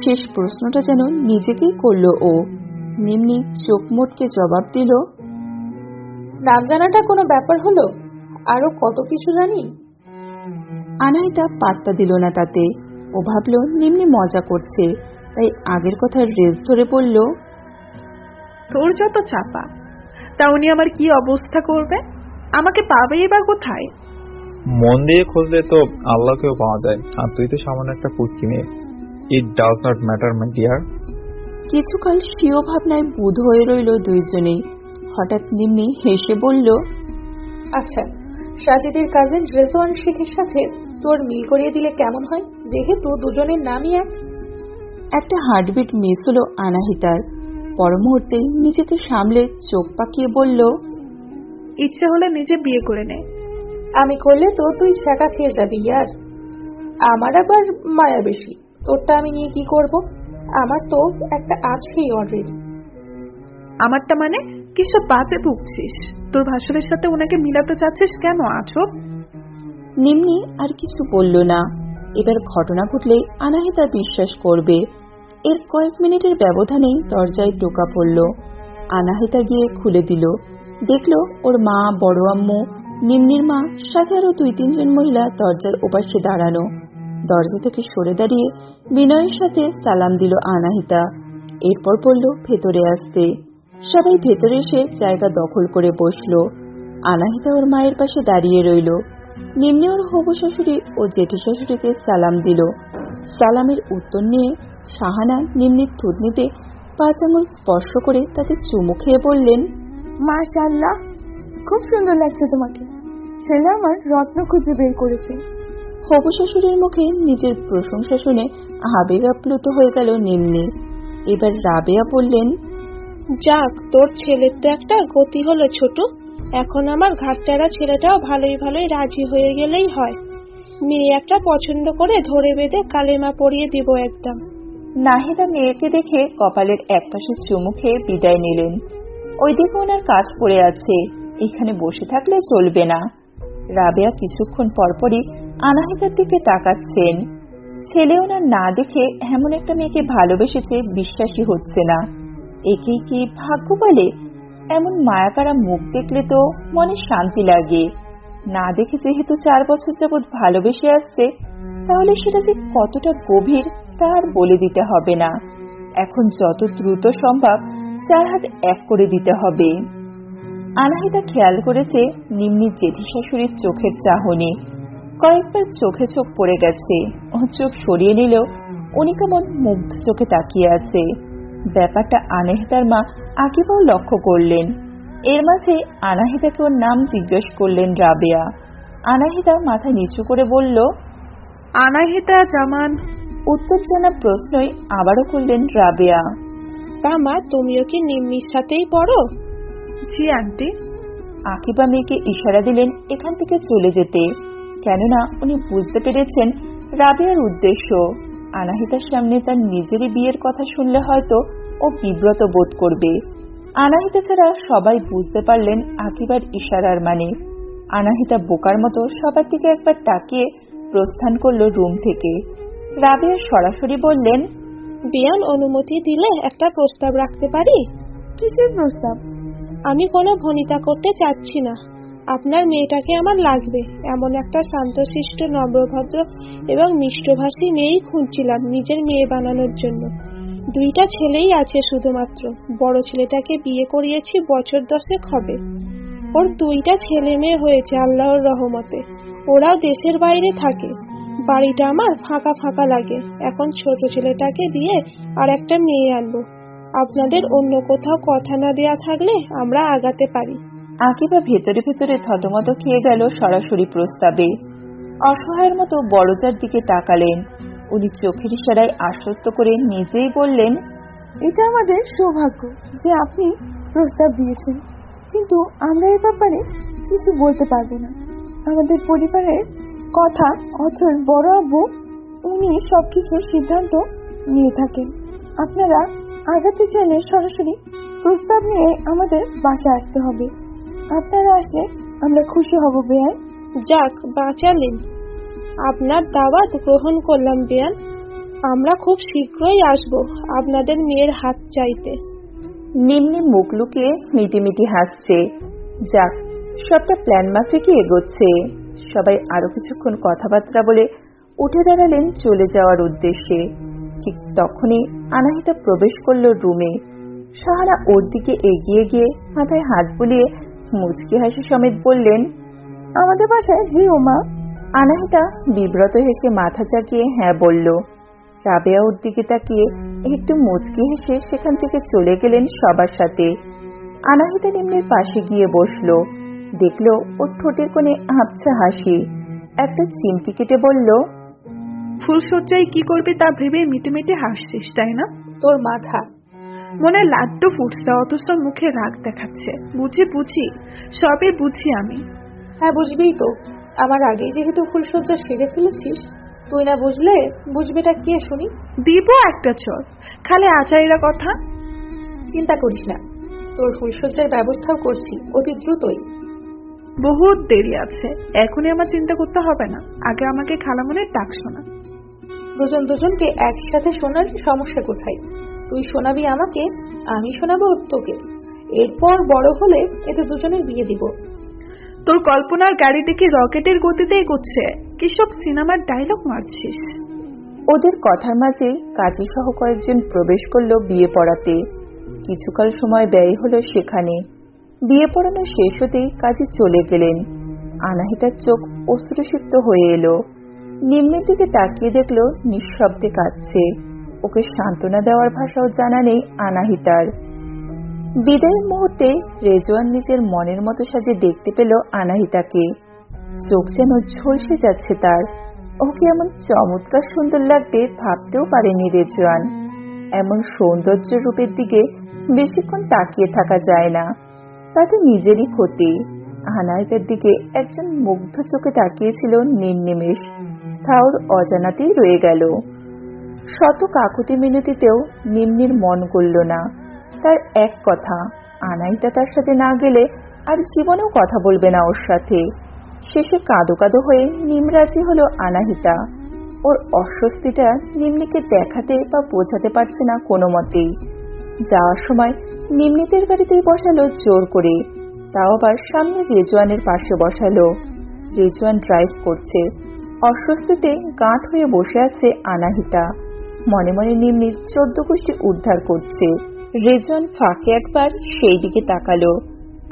শেষ প্রশ্নটা যেন নিজেকেই করল ও। নিম্নি চোখ মোটকে জবাব দিল, নাম জানাটা কোনো ব্যাপার হলো? আরো কত কিছু জানি। আনাহিতা পাত্তা দিল না তাতে। ও ভাবল নিম্নি মজা করছে, তাই আগের কথার রেস ধরে বলল, তোর যত চাপা, তা উনি আমার কি অবস্থা করবে? আমাকে পাবেই বা কোথায়? মন দিয়ে খুঁজলে তো আল্লাহকেও পাওয়া যায়, আর তুই তো সামান্য একটা পুষ্টি মেয়ে। It does not matter my dear. কিছুকাল স্বীয় ভাবনায় বুঁদ হয়ে রইল দুইজনেই। হঠাৎ নিম্নি হেসে বলল, আচ্ছা, সাজিদের কাজিন রেজওয়ান শেখের সাথে তোর মিল করিয়ে দিলে কেমন হয়, যেহেতু দুজনের নামই এক? একটা হার্টবিট মিস হলো আনাহিতার। পর মুহূর্তে নিজেকে সামলে চোখ পাকিয়ে বলল, ইচ্ছে হলে নিজে বিয়ে করে নে। আমি করলে তো তুই ছ্যাঁকা খেয়ে যাবি ইয়ার। আমার আবার মায়া বেশি, তোরটা আমি নিয়ে কি করব? আমার তো একটা আছেই অলরেডি। আমারটা মানে কিসব বাজে ভুগছিস? তোর ভাসুরের সাথে ওনাকে মিলাতে চাচ্ছিস কেন আজব? নিম্নি আর কিছু বলল না। এবার ঘটনা ঘটলে আনাহিতা বিশ্বাস করবে। এর কয়েক মিনিটের ব্যবধানেই দরজায় টোকা পড়ল। আনাহিতা গিয়ে খুলে দিল। দেখল ওর মা, বড় আম্মু, নিম্নির মা, সাথে আরো 2-3 জন মহিলা দরজার ওপাশে দাঁড়ানো। দরজা থেকে সরে দাঁড়িয়ে বিনয়ের সাথে সালাম দিল আনাহিতা। এরপর বলল ভেতরে আসতে। সবাই ভেতরে এসে জায়গা দখল করে বসলো। আনাহিতা ওর মায়ের পাশে দাঁড়িয়ে রইল। নিম্নি ওর হবু শাশুড়ি ও জেঠু শাশুড়িকে সালাম দিল। সালামের উত্তর নিয়ে শাহানা নিম্নির থুতনিতে 5 আঙুল স্পর্শ করে তাতে চুমু খেয়ে বললেন, মাশাআল্লাহ, খুব সুন্দর লাগছে তোমাকে। ছেলে আমার রত্ন খুঁজে বের করেছে। হবু শাশুড়ির মুখে নিজের প্রশংসা শুনে আবেগ আপ্লুত হয়ে গেল নিম্নি। এবার রাবেয়া বললেন, যাক, তোর ছেলের তো একটা গতি হলো ছোট। এখন আমার ঘাটটারা ছেলেটাও ভালোই ভালোই রাজি হয়ে গেলেই হয়। মেয়ে একটা পছন্দ করে ধরে বেঁধে কালেমা পরিয়ে দিব একদম। নাহিদা মেয়েকে দেখে কপালের একপাশে চুমু খেয়ে বিদায় নিলেন। ওইদিকে ওনার কাজ পড়ে আছে, এখানে বসে থাকলে চলবে না। রাবেয়া কিছুক্ষণ পরপরই আনাহিতার দিকে তাকাচ্ছেন। ছেলে ওনার না দেখে এমন একটা মেয়েকে ভালোবেসেছে বিশ্বাসই হচ্ছে না। একেই কি ভাগ্য বলে? এমন মায়াকারা মুখ দেখলে তো মনে শান্তি লাগে। না দেখে যেহেতু 4 বছর যাবৎ ভালোবেসে আসছে, তাহলে সেটা যে কতটা গভীর তা আর বলে দিতে হবে না। এখন যত দ্রুত সম্ভব 4 হাত এক করে দিতে হবে। আনাহিতা খেয়াল করেছে নিম্নির জেঠি শাশুড়ির চোখের চাহনি। কয়েকবার চোখে চোখ পড়ে গেছে। ও চোখ সরিয়ে নিলেও উনি কেমন মুগ্ধ চোখে তাকিয়ে আছে। ব্যাপারটা আনাহিতার মা আকিবাও লক্ষ্য করলেন। এর মাঝে আনাহিতাকে ওর নাম জিজ্ঞেস করলেন রাবেয়া। আনাহিতা মাথা নিচু করে বলল, আনাহিতা জামান। উত্তর জানা প্রশ্নই আবারও করলেন রাবেয়া। তা মা, তুমিও কি নিম্নির সাথেই পড়ো? জি আন্টি। আকিবা মেয়েকে ইশারা দিলেন এখান থেকে চলে যেতে, কেননা উনি বুঝতে পেরেছেন রাবেয়ার উদ্দেশ্য। আনাহিতার সামনে তার নিজেরই বিয়ের কথা শুনলে হয়তো ও বিব্রত বোধ করবে। আনাহিতা ছাড়া সবাই বুঝতে পারলেন আকিবার ইশারার মানে। আনাহিতা বোকার মতো সবার দিকে একবার তাকিয়ে প্রস্থান করলো রুম থেকে। রাবেয়া সরাসরি বললেন, বিয়ান অনুমতি দিলে একটা প্রস্তাব রাখতে পারি? কিসের প্রস্তাব? আমি কোনো ভনিতা করতে চাচ্ছি না। আপনার মেয়েটাকে আমার লাগবে। এমন একটা শান্তশিষ্ট, নম্রভদ্র এবং মিষ্টভাষী মেয়েই খুঁজছিলাম নিজের মেয়ে বানানোর জন্য। 2টা ছেলেই আছে শুধুমাত্র। বড় ছেলেটাকে বিয়ে করিয়েছি বছর 10 হবে। ওর 2টা ছেলে মেয়ে হয়েছে আল্লাহর রহমতে। ওরাও দেশের বাইরে থাকে। বাড়িটা আমার ফাঁকা ফাঁকা লাগে। এখন ছোট ছেলেটাকে দিয়ে আর একটা মেয়ে আনবো। আপনাদের অন্য কোথাও কথা না দেয়া থাকলে আমরা আগাতে পারি। আকিবা ভেতরে ভেতরে থতমত খেয়ে গেল সরাসরি প্রস্তাবে। অসহায়ের মতো বড়জার দিকে তাকালেন। উনি চোখের ইশারায় আশ্বস্ত করে নিজেই বললেন, এটা আমাদের সৌভাগ্য যে আপনি প্রস্তাব দিয়েছেন, কিন্তু আমরা এই ব্যাপারে কিছু বলতে পারবো না। আমাদের পরিবারের কথা অথর বড় আব্বু, উনি সবকিছুর সিদ্ধান্ত নিয়ে থাকেন। আপনারা আগাতে চাইলে সরাসরি প্রস্তাব নিয়ে আমাদের বাসায় আসতে হবে। আপনারা আসলে আমরা খুশি হব বেয়ান। যাক, বাঁচালেন। আপনার দাওয়াত গ্রহণ করলাম বেয়ান। আমরা খুব শীঘ্রই আসব আপনাদের মেয়ের হাত চাইতে। নিম্নি মুখ লুকিয়ে মিটিমিটি হাসছে। যাক, সবটা প্ল্যান মাফিকই এগোচ্ছে। সবাই আরো কিছুক্ষণ কথাবার্তা বলে উঠে দাঁড়ালেন চলে যাওয়ার উদ্দেশ্যে। ঠিক তখনই আনাহিতা প্রবেশ করল রুমে। সাহারা ওর দিকে এগিয়ে গিয়ে মাথায় হাত বুলিয়ে মুচকি হাসি সমেত বললেন, আমাদের বাসায় যেও মা। আনাহিতা বিব্রত হেসে মাথা চাকিয়ে হ্যাঁ বলল। রাবেয়া ওর দিকে তাকিয়ে একটু মুচকি হেসে সেখান থেকে চলে গেলেন সবার সাথে। আনাহিতা নিম্নের পাশে গিয়ে বসলো। দেখলো ওর ঠোঁটের কোণে আবছা হাসি। একটা চিমটি কেটে বলল, ফুলসজ্জায় কি করবি তা ভেবে মিটে মিটে হাসছিস তাই না? তোর মাথা। মনে লাড্ডু ফুটছে অথচ মুখে রাগ দেখাচ্ছে। বুঝি সবই বুঝি আমি। হ্যাঁ বুঝবেই তো, আমার আগেই যেহেতু ফুলসজ্জা সেরে ফেলেছিস, তুই না বুঝলে বুঝবেটা কে শুনি? দিব একটা চর, খালি আচারিরা কথা। চিন্তা করিস না, তোর ফুলসজ্জার ব্যবস্থাও করছি অতি দ্রুতই। বহুত দেরি আছে, এখনই আমার চিন্তা করতে হবে না। আগে আমাকে খালামনের ডাক শোনা। দুজনকে একসাথে শোনার সমস্যা কোথায়? তুই শোনাবি আমাকে, আমি শোনাবো তোকে। এরপর বড় হলে এতে দুজনের বিয়ে দিব। তোর কল্পনার গাড়ি দেখি রকেটের গতিতেই করছে। কি সব সিনেমার ডায়লগ মারছিস? ওদের কথার মাঝে কাজী সহ কয়েকজন প্রবেশ করলো বিয়ে পড়াতে। কিছুকাল সময় ব্যয় হলো সেখানে। বিয়ে পড়ানো শেষ হতেই কাজী চলে গেলেন। আনাহিতার চোখ অশ্রুসিক্ত হয়ে এলো। নিম্নের দিকে তাকিয়ে দেখলো নিঃশব্দে কাঁদছে। ওকে সান্ত্বনা দেওয়ার ভাষাও জানা নেই আনাহিতার। বিদায়ের মুহূর্তে রেজওয়ান নিজের মনের মতো সাজে দেখতে পেল আনাহিতাকে। চোখ যেন ঝলসে যাচ্ছে তার। ওকে এমন চমৎকার সুন্দর লাগবে ভাবতেও পারেনি রেজওয়ান। এমন সৌন্দর্য রূপের দিকে বেশিক্ষণ তাকিয়ে থাকা যায় না, তাতে নিজেরই ক্ষতি। আনাহিতার দিকে একজন মুগ্ধ চোখে তাকিয়েছিল নির্নিমেষ, তা ওর অজানাতেই রয়ে গেল। শত কাকুতি মিনতিতেও নিম্নির মন গলল না। তার এক কথা, আনাহিতা তার সাথে না গেলে আর জীবনেও কথা বলবে না ওর সাথে। শেষে কাঁদো কাঁদো হয়ে নিমরাজি হলো আনাহিতা। ওর অস্বস্তিটা নিম্নিকে দেখাতে বা বোঝাতে পারছে না কোনো মতেই। যাওয়ার সময় নিম্নিতের গাড়িতেই বসালো জোর করে, তাও আবার সামনে রেজওয়ানের পাশে বসালো। রেজওয়ান ড্রাইভ করছে। অস্বস্তিতে গাঁট হয়ে বসে আছে আনাহিতা। মনে মনে নিম্নির 14 গোষ্ঠী উদ্ধার করছে। রেজওয়ান ফাঁকে একবার সেই দিকে তাকালো।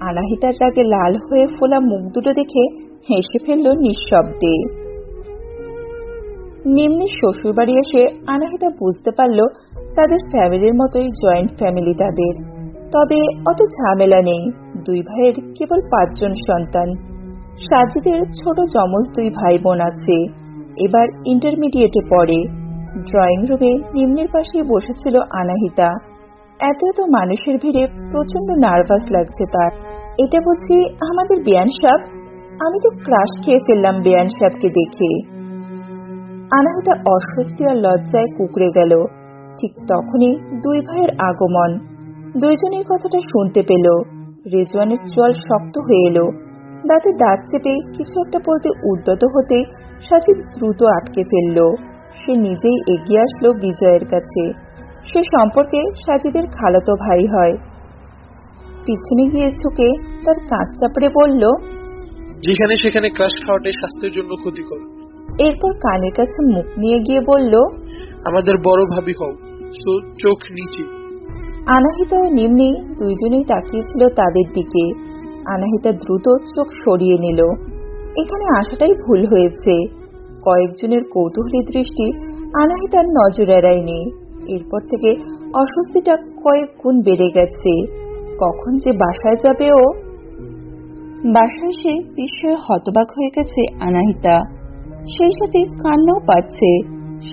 আনাহিতার রাগে লাল হয়ে ফোলা মুখ দুটো দেখে হেসে ফেলল নিঃশব্দে। নিম্নির শ্বশুর বাড়ি এসে আনাহিতা বুঝতে পারল তাদের ফ্যামিলির মতোই জয়েন্ট ফ্যামিলি তাদের। তবে অত ঝামেলা নেই। 2 ভাইয়ের কেবল 5 জন সন্তান। সাজিদের ছোট যমজ 2 ভাই বোন আছে, এবার ইন্টারমিডিয়েটে পড়ে। ড্রয়িং রুমে নিম্নের পাশে বসেছিল আনাহিতা। এত মানুষের ভিড়ে প্রচন্ড নার্ভাস লাগছে তার। এটা বুঝি আমাদের বেয়ান সাহেব? আমি তো ক্রাশ খেয়ে ফেললাম বেয়ান সাহেবকে দেখে। আনাহিতা অস্বস্তি আর লজ্জায় কুঁকড়ে গেল। ঠিক তখনই 2 ভাইয়ের আগমন। দুইজনেই কথাটা শুনতে পেল। রেজওয়ানের চোয়াল শক্ত হয়ে এলো। দাঁতে দাঁত চেপে কিছু একটা বলতে উদ্যত হতে সাজিদ দ্রুত আটকে ফেলল। সে নিজেই এগিয়ে আসলো বিজয়ের কাছে। সে সম্পর্কে সাজিদের খালাতো ভাই হয়। পিছনে গিয়ে ঝুঁকে তার কাঁধ চাপড়ে বলল, যেখানে সেখানে ক্রাশ খাওয়াটাই স্বাস্থ্যের জন্য ক্ষতিকর। এরপর কানের কাছে মুখ নিয়ে গিয়ে বলল, আমাদের বড় ভাবি হও, সো চোখ নিচে। আনাহিতা ও নিম্নি দুইজনেই তাকিয়েছিল তাদের দিকে। আনাহিতা দ্রুত চোখ সরিয়ে নিল। এখানে আসাটাই ভুল হয়েছে। কয়েকজনের কৌতূহলী দৃষ্টি আনাহিতার নজর এড়ায়নি। এরপর থেকে অস্বস্তিটা কয়েক গুণ বেড়ে গেছে। কখন যে বাসায় যাবে ও। বাসায় এসে বিস্ময়ে হতবাক হয়ে গেছে আনাহিতা। সেই সাথে কান্নাও পাচ্ছে।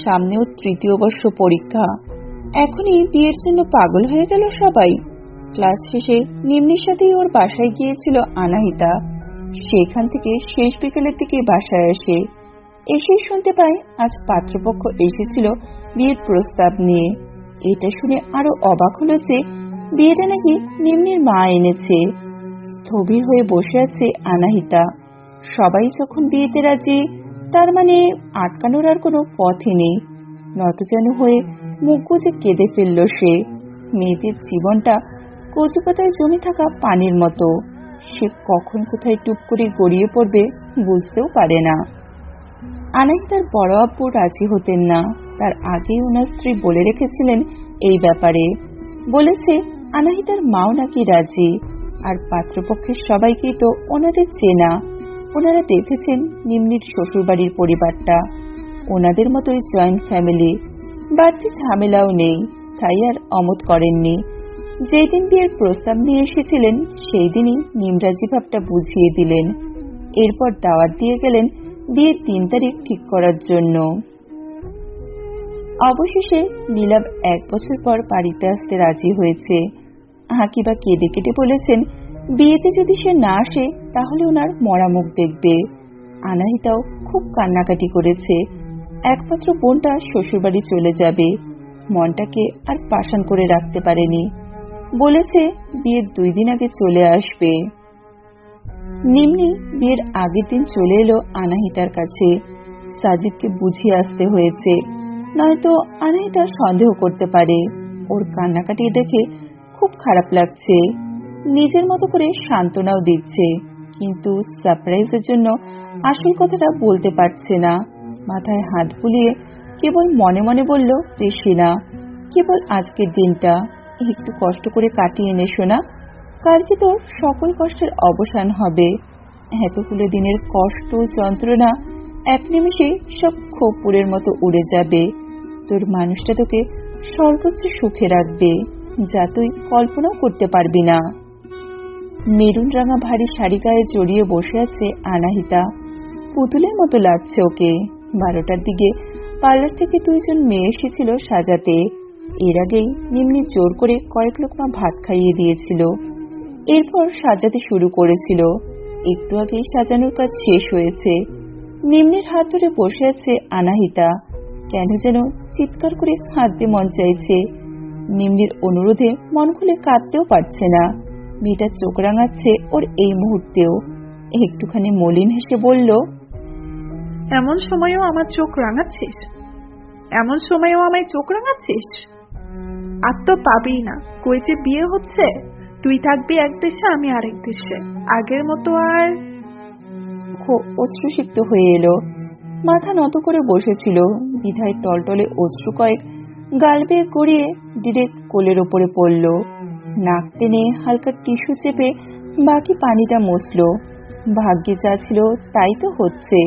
সামনেও 3য় বর্ষ পরীক্ষা। এখনই বিয়ের জন্য পাগল হয়ে গেল সবাই। ক্লাস শেষে নিম্নির সাথেই ওর বাসায় গিয়েছিল আনাহিতা। সেখান থেকে শেষ বিকেলের দিকে বাসায় আসে। এসেই শুনতে পায় আজ পাত্রপক্ষ এসেছিল বিয়ের প্রস্তাব নিয়ে। এটা শুনে আরো অবাক হলো যে বিয়েটা নাকি নিম্নির মা এনেছে। স্থবির হয়ে বসে আছে আনাহিতা। সবাই যখন বিয়েতে রাজি, তার মানে আটকানোর আর কোনো পথই নেই। নতজানু হয়ে মুখ গুজে কেঁদে ফেলল সে। মেয়েদের জীবনটা কচুপাতায় জমে থাকা পানির মতো। সে কখন কোথায় টুপ করে গড়িয়ে পড়বে বুঝতেও পারে না। আনাহিতার বড় আব্বু রাজি হতেন না, তার আগেই ওনার স্ত্রী বলে রেখেছিলেন এই ব্যাপারে। বলেছে আনাহিতার মাও নাকি রাজি, আর পাত্রপক্ষের সবাইকেই তো ওনাদের চেনা, ওনারা দেখেছেন নিম্নির শ্বশুরবাড়ির পরিবারটা, ওনাদের মতোই জয়েন্ট ফ্যামিলি, বাড়তি ঝামেলাও নেই, তাই আর অমত করেননি। যেই দিন বিয়ের প্রস্তাব নিয়ে এসেছিলেন সেই দিনই নিমরাজি ভাবটা বুঝিয়ে দিলেন। এরপর দাওয়াত দিয়ে গেলেন বিয়ের 3 তারিখ ঠিক করার জন্য। অবশেষে নীলাভ 1 বছর পর বাড়িতে আসতে রাজি হয়েছে। হাকিবা কেঁদে কেটে বলেছেন বিয়েতে যদি সে না আসে তাহলে ওনার মরা মুখ দেখবে। আনাহিতাও খুব কান্নাকাটি করেছে, একমাত্র বোনটা শ্বশুরবাড়ি চলে যাবে, মনটাকে আর পাষাণ করে রাখতে পারেনি। বলেছে বিয়ের 2 দিন আগে চলে আসবে। নিম্নি বিয়ের আগের দিন চলে এলো আনাহিতার কাছে। সাজিদকে বুঝিয়ে আসতে হয়েছে, নয়তো আনাহিতা সন্দেহ করতে পারে। ওর কান্নাকাটি দেখে খুব খারাপ লাগছে, নিজের মতো করে সান্ত্বনাও দিচ্ছে, কিন্তু সারপ্রাইজের জন্য আসল কথাটা বলতে পারছে না। মাথায় হাত বুলিয়ে কেবল মনে মনে বলল, বেশি না, কেবল আজকের দিনটা একটু কষ্ট করে কাটিয়ে নে সোনা, কালকে তোর সকল কষ্টের অবসান হবে। এতগুলো দিনের কষ্ট যন্ত্রণা এক নিমেষে সব খপুরের মতো উড়ে যাবে। তোর মানুষটা তোকে সর্বোচ্চ সুখে রাখবে, যা তুই কল্পনাও করতে পারবি না। মেরুন রাঙা ভারী শাড়ি গায়ে জড়িয়ে বসে আছে আনাহিতা, পুতুলের মতো লাগছে ওকে। 12টার দিকে পার্লার থেকে 2 জন মেয়ে এসেছিল সাজাতে। এর আগেই নিম্নি জোর করে কয়েক লোকমা ভাত খাইয়ে দিয়েছিল, এরপর সাজাতে শুরু করেছিল। একটু আগেই সাজানোর কাজ শেষ হয়েছে। নিম্নির হাত ধরে বসে আছে আনাহিতা, কেন যেন চিৎকার করে কাঁদতে মন চাইছে। নিম্নির অনুরোধে মন খুলে কাঁদতেও পারছে না। মেয়েটা চোখ রাঙাচ্ছে ওর এই মুহূর্তেও। একটুখানি মলিন হেসে বলল, এমন সময়েও আমার চোখ রাঙাচ্ছিস? এমন সময়েও আমায় চোখ রাঙাচ্ছিস? আর তো পাবি না, কই যে বিয়ে হচ্ছে, তুই থাকবি এক দেশে আমি আরেক দেশে, আগের মতো আর। অশ্রুসিক্ত হয়ে এলো, মাথা নত করে বসেছিল, বিধায় টলটলে অশ্রু কয়েক গাল বেয়ে গড়িয়ে ডিরেক্ট কোলের ওপরে পড়ল। নাক টেনে হালকা টিস্যু চেপে বাকি পানিটা মুছল। ভাগ্যে যা ছিল তাই তো হচ্ছে,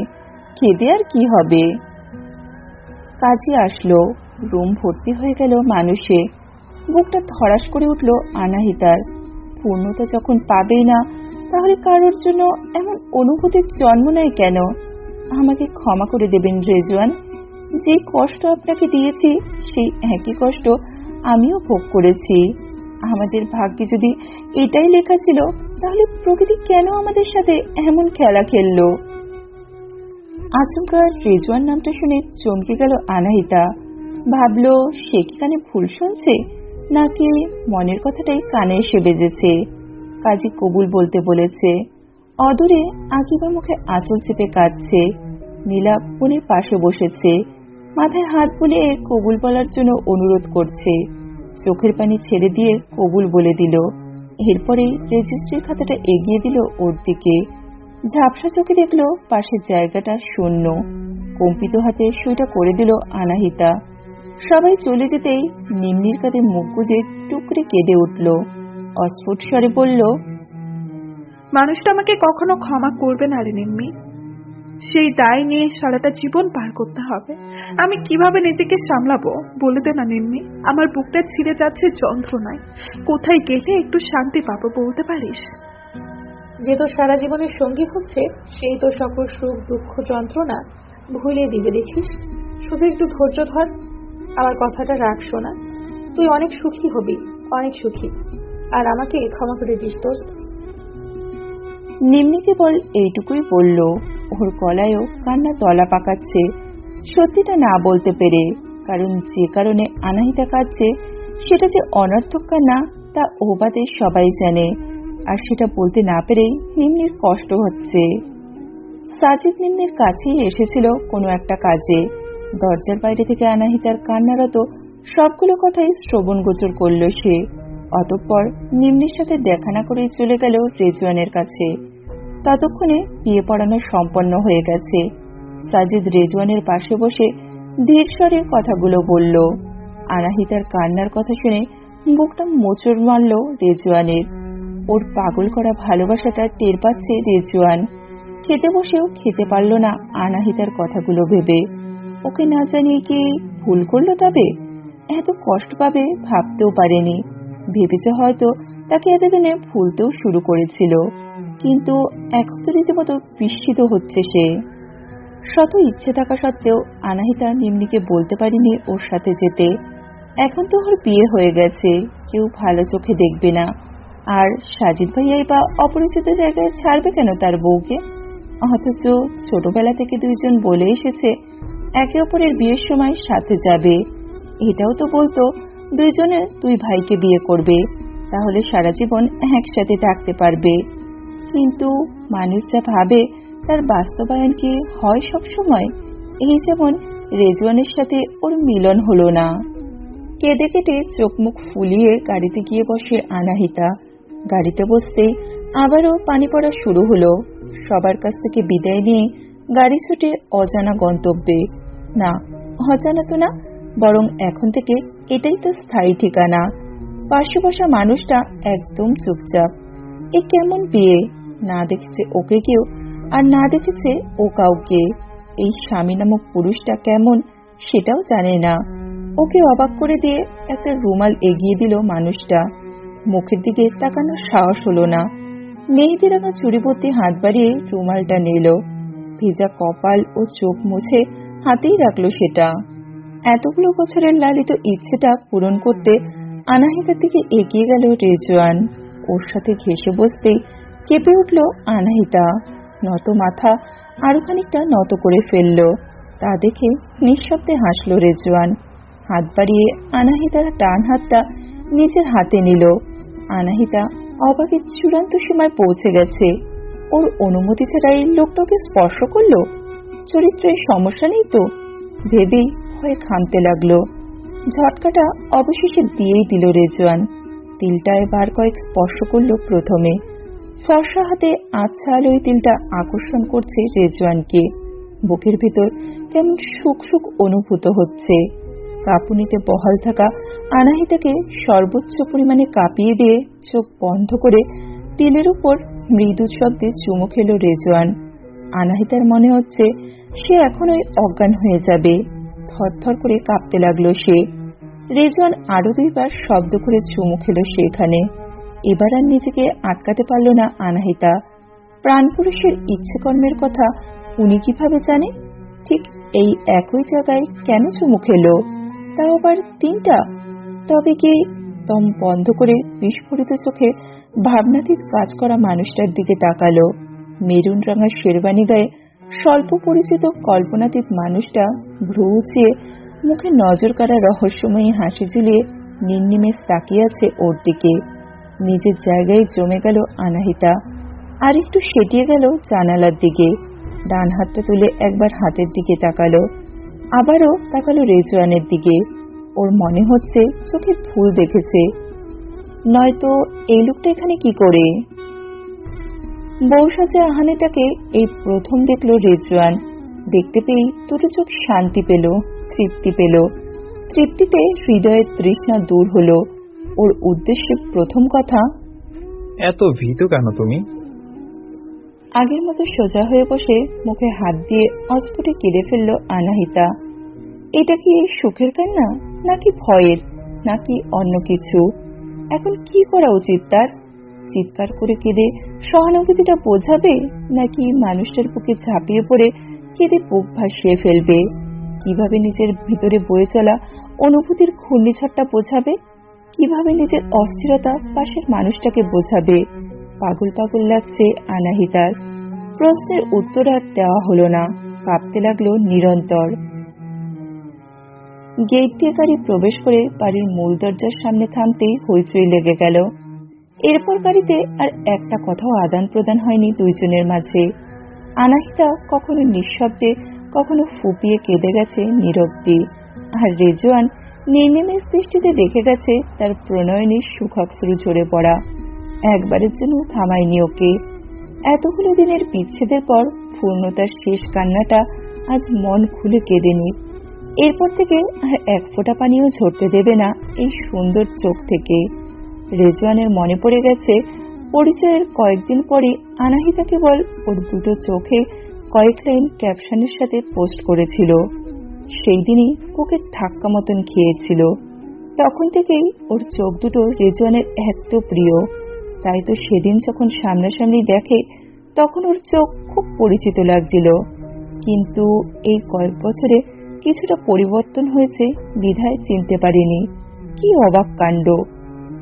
কেঁদে আর কি হবে। কাজে আসলো, রুম ভর্তি হয়ে গেল মানুষে। বুকটা ধড়াস করে উঠল আনাহিতার। পূর্ণতা যখন পাবেই না, তাহলে কারোর জন্য এমন অনুভূতির জন্ম নেয় কেন? আমাকে ক্ষমা করে দেবেন রেজওয়ান, যে কষ্ট আপনাকে দিয়েছি সেই একই কষ্ট আমিও ভোগ করেছি। আমাদের ভাগ্যে যদি এটাই লেখা ছিল, তাহলে প্রকৃতি কেন আমাদের সাথে এমন খেলা খেললো? আচমকা রেজওয়ান নামটা শুনে চমকে গেল আনাহিতা। ভাবলো সে কি কানে ভুল শুনছে, নাকি মনের কথাটাই কানে এসে বেজেছে। কাজী কবুল বলতে বলেছে। অদূরে আকিবা মুখে আঁচল চেপে কাঁদছে। নীলা বোনের পাশে বসেছে, মাথায় হাত বুলিয়ে কবুল বলার জন্য অনুরোধ করছে। চোখের পানি ছেড়ে দিয়ে কবুল বলে দিল। এরপরেই রেজিস্ট্রির খাতাটা এগিয়ে দিল ওর দিকে। ঝাপসা চোখে দেখলো পাশের জায়গাটা শূন্য। কম্পিত হাতে সইটা করে দিল আনাহিতা। সবাই চলে যেতেই নিম্নির কাঁধে মুখ গুজে টুকরে কেঁদে উঠল। অস্ফুট স্বরে বলল, মানুষটা আমাকে কখনো ক্ষমা করবে না রে নিম্মি, সেই দায় নিয়ে সারাটা জীবন পার করতে হবে। আমি কিভাবে নিজেকে সামলাবো বলে দে না নিম্মি, আমার বুকটা ছিঁড়ে যাচ্ছে যন্ত্রণায়। কোথায় গেলে একটু শান্তি পাবো বলতে পারিস? যে তোর সারা জীবনের সঙ্গী হচ্ছে, সেই তোর সকল সুখ দুঃখ যন্ত্রণা ভুলিয়ে দিবে দেখিস। শুধু একটু ধৈর্য ধর, আমার কথাটা রাখ শোনা। তুই অনেক সুখী হবি, অনেক সুখী। আর আমাকে ক্ষমা করে দিস দোস্ত। নিম্নি কেবল এইটুকুই বলল। ওর গলায়ও কান্না তলা পাকাচ্ছে, সত্যিটা না বলতে পেরে। কারণ যে কারণে আনাহিতা কাঁদছে সেটা যে অনর্থক কান্না তা ও বাদে সবাই জানে, আর সেটা বলতে না পেরেই নিম্নির কষ্ট হচ্ছে। সাজিদ নিম্নির কাছেই এসেছিল কোনো একটা কাজে। দরজার বাইরে থেকে আনাহিতার কান্নারত সবগুলো কথাই শ্রবণগোচর করল সে। অতঃপর নিম্নির সাথে দেখা না করেই চলে গেল রেজওয়ানের কাছে। ততক্ষণে বিয়ে পড়ানো সম্পন্ন হয়ে গেছে। সাজিদ রেজওয়ানের পাশে বসে ধীর স্বরে কথাগুলো বলল। আনাহিতার কান্নার কথা শুনে বুকটা মোচড় মারল রেজওয়ানের। ওর পাগল করা ভালোবাসাটা টের পাচ্ছে রেজওয়ান। খেতে বসেও খেতে পারল না আনাহিতার কথাগুলো ভেবে। ওকে না জানিয়ে কি ভুল করলো? তবে এত কষ্ট পাবে ভাবতেও পারেনি। ভেবেছে হয়তো তাকে এতদিনে ভুলতেও শুরু করেছিল, কিন্তু এখন তো রীতিমতো বিস্মিত হচ্ছে সে। শত ইচ্ছে থাকা সত্ত্বেও আনাহিতা নিম্নিকে বলতে পারেনি ওর সাথে যেতে। এখন তো ওর বিয়ে হয়ে গেছে, কেউ ভালো চোখে দেখবে না। আর সাজিদ ভাইয়াই বা অপরিচিত জায়গায় ছাড়বে কেন তার বউকে? অথচ ছোটবেলা থেকে দুইজন বলে এসেছে একে অপরের বিয়ের সময় সাথে যাবে। এটাও তো বলতো দুইজনে দুই ভাইকে বিয়ে করবে, তাহলে সারা জীবন একসাথে থাকতে পারবে। কিন্তু মানুষ যা ভাবে তার বাস্তবায়ন কি হয় সব সময়? এই যেমন রেজওয়ানের সাথে ওর মিলন হলো না। কেঁদে কেটে চোখ মুখ ফুলিয়ে গাড়িতে গিয়ে বসে আনাহিতা। গাড়িতে বসতেই আবারও পানি পড়া শুরু হলো। সবার কাছ থেকে বিদায় নিয়ে গাড়ি ছুটে অজানা গন্তব্যে। না, অজানা তো না, বরং এখন থেকে এটাই তো স্থায়ী ঠিকানা। পাশে বসা মানুষটা একদম চুপচাপ। এ কেমন বিয়ে? না দেখেছে ওকে কেউ, আর না দেখেছে ও কাউকে। এই স্বামী নামক পুরুষটা কেমন সেটাও জানে না। ওকে অবাক করে দিয়ে একটা রুমাল এগিয়ে দিল মানুষটা। মুখের দিকে তাকানোর সাহস হলো না। মেহেদি রাঙা চুড়িবর্তি হাত বাড়িয়ে রুমালটা নিল। ভেজা কপাল ও চোখ মুছে হাতেই রাখলো সেটা। এতগুলো বছরের লালিত ইচ্ছেটা পূরণ করতে আনাহিতার দিকে এগিয়ে গেল রেজওয়ান। ওর সাথে ঘেঁষে বসতেই কেঁপে উঠল আনাহিতা। নত মাথা আরো খানিকটা নত করে ফেলল। তা দেখে নিঃশব্দে হাসল রেজওয়ান। হাত বাড়িয়ে আনাহিতার ডান হাতটা নিজের হাতে নিল। আনাহিতা অবাকের চূড়ান্ত সময় পৌঁছে গেছে। ওর অনুমতি ছাড়াই লোকটাকে স্পর্শ করলো। চরিত্রের সমস্যা নেই তো ভেবেই ভয়ে ঘামতে লাগলো। ঝটকাটা অবশেষে দিয়েই দিল রেজওয়ান। তিলটায় বার কয়েক স্পর্শ করলো প্রথমে। ফর্সা হাতে আচ্ছা আলোয় তিলটা আকর্ষণ করছে রেজওয়ানকে। বুকের ভিতর কেমন সুখ সুখ অনুভূত হচ্ছে। কাঁপুনিতে বহাল থাকা আনাহিতাকে সর্বোচ্চ পরিমাণে কাঁপিয়ে দিয়ে চোখ বন্ধ করে তিলের উপর মৃদু শব্দে চুমু খেল রেজওয়ান। আনাহিতার মনে হচ্ছে সে এখনই অজ্ঞান হয়ে যাবে। থরথর করে কাঁপতে লাগলো সে। রেজওয়ান আরো দুইবার শব্দ করে চুমু খেল সেখানে। এবার আর নিজেকে আটকাতে পারল না আনাহিতা। প্রাণপুরুষের ইচ্ছে কর্মের কথা উনি কিভাবে জানে? ঠিক এই একই জায়গায় কেন চুমু খেলো? তাও আবার তিনটা। তবে কি? দম বন্ধ করে বিস্ফোরিত চোখে ভাবনাতীত কাজ করা মানুষটার দিকে তাকালো। মেরুন রাঙা শেরবানি গায়ে স্বল্প পরিচিত কল্পনাতীত মানুষটা ভ্রু উঁচিয়ে মুখে নজর কাড়া রহস্যময়ী হাসি ঝুলিয়ে নির্নিমেষ তাকিয়ে আছে ওর দিকে। নিজের জায়গায় জমে গেল আনাহিতা। আর একটু সেটিয়ে গেল জানালার দিকে। ডান হাতটা তুলে একবার হাতের দিকে তাকালো, আবারও তাকালো রেজওয়ানের দিকে। ওর মনে হচ্ছে চোখে ভুল দেখেছে, নয়তো এই লোকটা এখানে কি করে? বউ সাজে আহানিটাকে এই প্রথম দেখলো রেজওয়ান। দেখতে পেয়ে দুটো চোখ শান্তি পেল, তৃপ্তি পেল। তৃপ্তিতে হৃদয়ের তৃষ্ণা দূর হলো। ওর উদ্দেশ্যে প্রথম কথা, এত ভীতু কেন তুমি? আগের মতো সোজা হয়ে বসে মুখে হাত দিয়ে অস্ফুটে কেঁদে ফেলল আনাহিতা। এটা কি সুখের কান্না, নাকি ভয়ের, নাকি অন্য কিছু? এখন কি করা উচিত তার? চিৎকার করে কেঁদে সহানুভূতিটা বোঝাবে, নাকি মানুষটার বুকে ঝাঁপিয়ে পড়ে কেঁদে বুক ভাসিয়ে ফেলবে? কিভাবে নিজের ভিতরে বয়ে চলা অনুভূতির ঘূর্ণিঝড়টা বোঝাবে? কিভাবে নিজের অস্থিরতা পাশের মানুষটাকে বোঝাবে? পাগল পাগল লাগছে আনাহিতার। প্রশ্নের উত্তর আর দেওয়া হলো না। কাঁপতে লাগলো নিরন্তর। গেট দিয়ে গাড়ি প্রবেশ করে বাড়ির মূল দরজার সামনে থামতেই হইচই লেগে গেল। এরপর গাড়িতে আর একটা কথাও আদান প্রদান হয়নি দুইজনের মাঝে। আনাহিতা কখনো নিঃশব্দে, কখনো ফুপিয়ে কেঁদে গেছে নীরবদি। আর রেজওয়ান নির্নিমেষ দৃষ্টিতে দেখে গেছে তার প্রণয়নীর সুখাশ্রু ঝরে পড়া। একবারের জন্য থামায়নি ওকে। এতগুলো দিনের বিচ্ছেদের পর পূর্ণতার শেষ কান্নাটা আজ মন খুলে কেঁদে নি। এরপর থেকে আর এক ফোঁটা পানিও ঝরতে দেবে না এই সুন্দর চোখ থেকে। রেজওয়ানের মনে পড়ে গেছে পরিচয়ের কয়েকদিন পরে আনাহিতা কেবল ওর দুটো চোখে কয়েক লাইন ক্যাপশনের সাথে পোস্ট করেছিল। সেই দিনই ওকে ধাক্কা মতন খেয়েছিল। তখন থেকেই ওর চোখ দুটো রেজওয়ানের এত প্রিয়। তাই তো সেদিন যখন সামনাসামনি দেখে তখন ওর চোখ খুব পরিচিত লাগছিল। কিন্তু এই কয়েক বছরে কিছুটা পরিবর্তন হয়েছে বিধায় চিনতে পারিনি। কি অবাক কাণ্ড!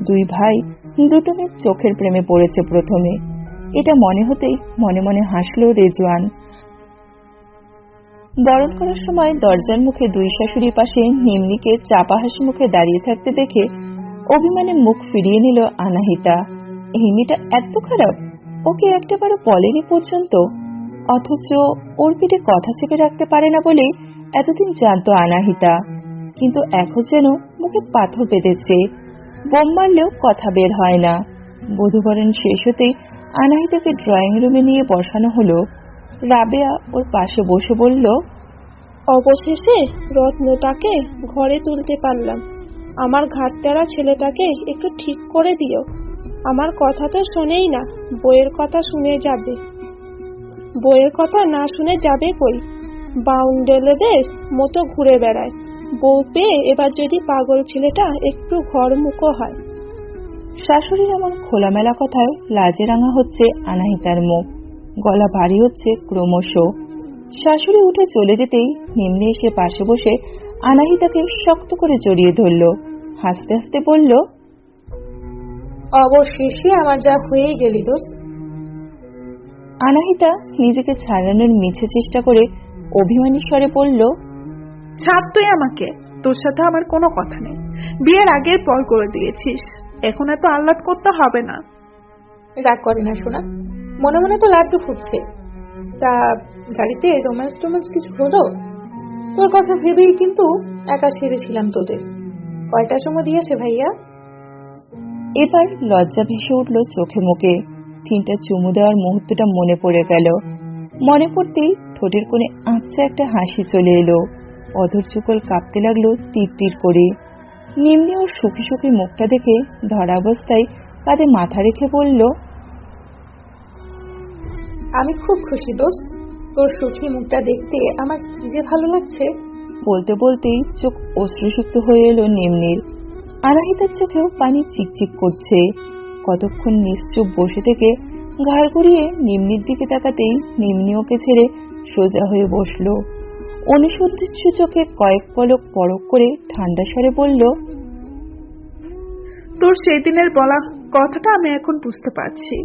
দুই ভাই দুটো মেয়ের চোখের প্রেমে পড়েছে প্রথমে। এটা মনে হতেই মনে মনে হাসল রেজওয়ান। বরণ করার সময় দরজার মুখে দুই শাশুড়ির পাশে নিম্নিকে চাপা হাসি মুখে দাঁড়িয়ে থাকতে দেখে অভিমানে মুখ ফিরিয়ে নিল আনাহিতা। এই মেয়েটা এত খারাপ, ওকে একটাবারও বলেনি পর্যন্ত। অথচ ওর পিঠে কথা চেপে রাখতে পারে না বলে এতদিন জানতো আনাহিতা। কিন্তু এখন যেন মুখে পাথর বেঁধেছে, বোম মারলেও কথা বের হয় না। বধূবরণ শেষ হতেই আনাহিতাকে ড্রয়িং রুমে নিয়ে বসানো হলো। রাবেয়া ওর পাশে বসে বলল, অবশেষে রত্নটাকে ঘরে তুলতে পারলাম। আমার ঘাটতেরা ছেলেটাকে একটু ঠিক করে দিও। আমার কথা তো শোনেই না, বইয়ের কথা শুনে যাবে। বইয়ের কথা না শুনে যাবে কই? বাউন্ডেলেদের মতো ঘুরে বেড়ায়। বউ পেয়ে এবার যদি পাগল ছেলেটা একটু ঘরমুখো হয়। শাশুড়ির এমন খোলামেলা কথায় লাজে রাঙা হচ্ছে আনাহিতার মুখ, গলা ভারী হচ্ছে ক্রমশ। শাশুড়ি উঠে চলে যেতেই নিম্নে এসে পাশে বসে আনাহিতাকে শক্ত করে জড়িয়ে ধরল। হাসতে হাসতে বলল, অবশেষে আমার যা হয়ে গেলি দোস্ত। আনাহিতা নিজেকে ছাড়ানোর মিছে চেষ্টা করে অভিমানী স্বরে বলল, ছাড় তুই আমাকে, তোর সাথে আমার কোনো কথা নেই। বিয়ের আগের পর করে দিয়েছিস, এখন এত আহ্লাদ করতে হবে না। রাগ করে না শোনা, মনে মনে তো লাড্ডু ফুটছে। তা গাড়িতে রোম্যান্স কিছু হলো? তোর কথা ভেবেই কিন্তু একা ছেড়েছিলাম তোদের। কয়টার সময় দিয়েছে ভাইয়া? এবার লজ্জা ভেসে উঠল চোখে মুখে। তিনটা চুমু দেওয়ার মুহূর্তটা মনে পড়ে গেল। মনে পড়তেই ঠোঁটের কোণে আঁচড়া একটা হাসি চলে এলো। অধর চুকল কাঁপতে লাগলো তীর তীর করে। নিম্নি ওর সুখী সুখী মুখটা দেখে ধরা অবস্থায় কাঁধে মাথা রেখে বলল, আমি খুব খুশি দোস্ত, তোর সুখী মুখটা দেখতে আমার কি যে ভালো লাগছে। বলতে বলতেই চোখ অশ্রুসিক্ত হয়ে এলো নিম্নির। আনাহিতার চোখেও পানি চিকচিক করছে। কতক্ষণ নিশ্চুপ বসে থেকে ঘাড় ঘুরিয়ে নিম্নির দিকে তাকাতেই নিম্নি ওকে ছেড়ে সোজা হয়ে বসলো। অনুসন্ধিৎসু চোখে কয়েক পলক পরক করে ঠান্ডা স্বরে বলল, তোর সেই দিনের বলা কথাটা আমি এখন বুঝতে পারছি।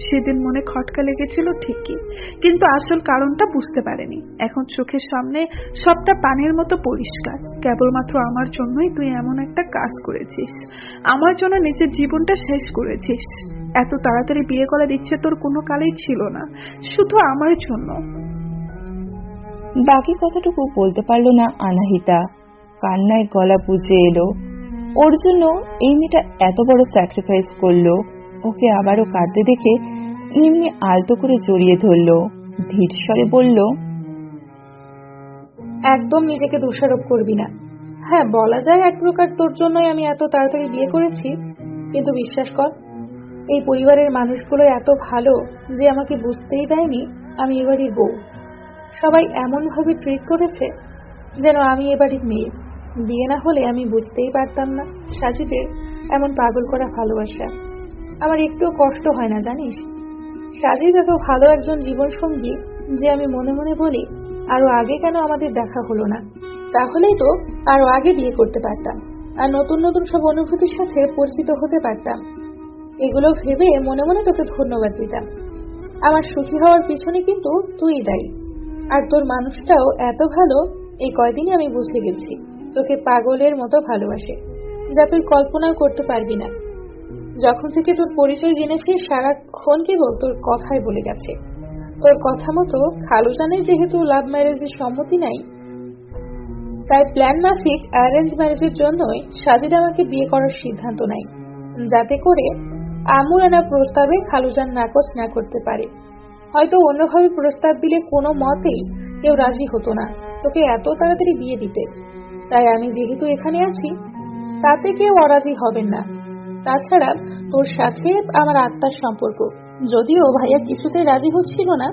সেদিন মনে খটকা লেগেছিল ঠিকই, কিন্তু আসল কারণটা বুঝতে পারিনি। এখন চোখের সামনে সবটা পানির মতো পরিষ্কার। কেবলমাত্র আমার জন্যই তুই এমন একটা কাজ করেছিস, আমার জন্য নিজের জীবনটা শেষ করেছিস। এত তাড়াতাড়ি বিয়ে করার ইচ্ছে তোর কোনো কালেই ছিল না, শুধু আমার জন্য। বাকি কথাটুকু বলতে পারলো না আনাহিতা। কান্নায় গলা বুঝে এলো। ওর জন্য এই মেয়েটা এত বড় স্যাক্রিফাইস করলো। ওকে আবারও কাঁদতে দেখে নিম্নি আলতো করে জড়িয়ে ধরলো। ধীর স্বরে বলল, একদম নিজেকে দোষারোপ করবি না। হ্যাঁ, বলা যায় এক প্রকার তোর জন্যই আমি এত তাড়াতাড়ি বিয়ে করেছি, কিন্তু বিশ্বাস কর, এই পরিবারের মানুষগুলো এত ভালো যে আমাকে বুঝতেই দেয়নি আমি এবারই বউ। সবাই এমন ভাবে ট্রিট করেছে যেন আমি এবারই মেয়ে। বিয়ে না হলে আমি বুঝতেই পারতাম না সাজিদের এমন পাগল করা ভালোবাসা। আমার একটুও কষ্ট হয় না জানিস। সাজিদ এত ভালো একজন জীবন সঙ্গী যে আমি মনে মনে বলি, আরো আগে কেন আমাদের দেখা হলো না? তাহলেই তো আরো আগে বিয়ে করতে পারতাম, আর নতুন নতুন সব অনুভূতির সাথে পরিচিত হতে পারতাম। এগুলো ভেবে মনে মনে তোকে ধন্যবাদ দিতাম। আমার সুখী হওয়ার পিছনে কিন্তু তুই দায়ী। আর তোর মানুষটাও এত ভালো, এই কয়দিনে আমি বুঝে গেছি তোকে পাগলের মতো ভালোবাসে, যা তুই কল্পনাও করতে পারবি না। যখন থেকে তোর পরিচয় জেনেছি সারাক্ষণ কেবল তোর কথাই বলে গেছে। তোর কথা মতো খালুজানের যেহেতু লাভ ম্যারেজের সম্মতি নাই, তাই প্ল্যান মাফিক অ্যারেঞ্জ ম্যারেজের জন্যই সাজিদ আমাকে বিয়ে করার সিদ্ধান্ত নেয়, যাতে করে আমুর আনা প্রস্তাবে খালুজান নাকচ না করতে পারে। হয়তো অন্যভাবে প্রস্তাব দিলে কোনো মতেই কেউ রাজি হতো না তোকে এত তাড়াতাড়ি বিয়ে দিতে। তাই আমি যেহেতু এখানে আছি তাতে কেউ অরাজি হবেন না। তাছাড়া তোর সাথে আমার আত্মার সম্পর্ক, যদিও ভাইয়া কিছুতে রাজি হচ্ছিল না,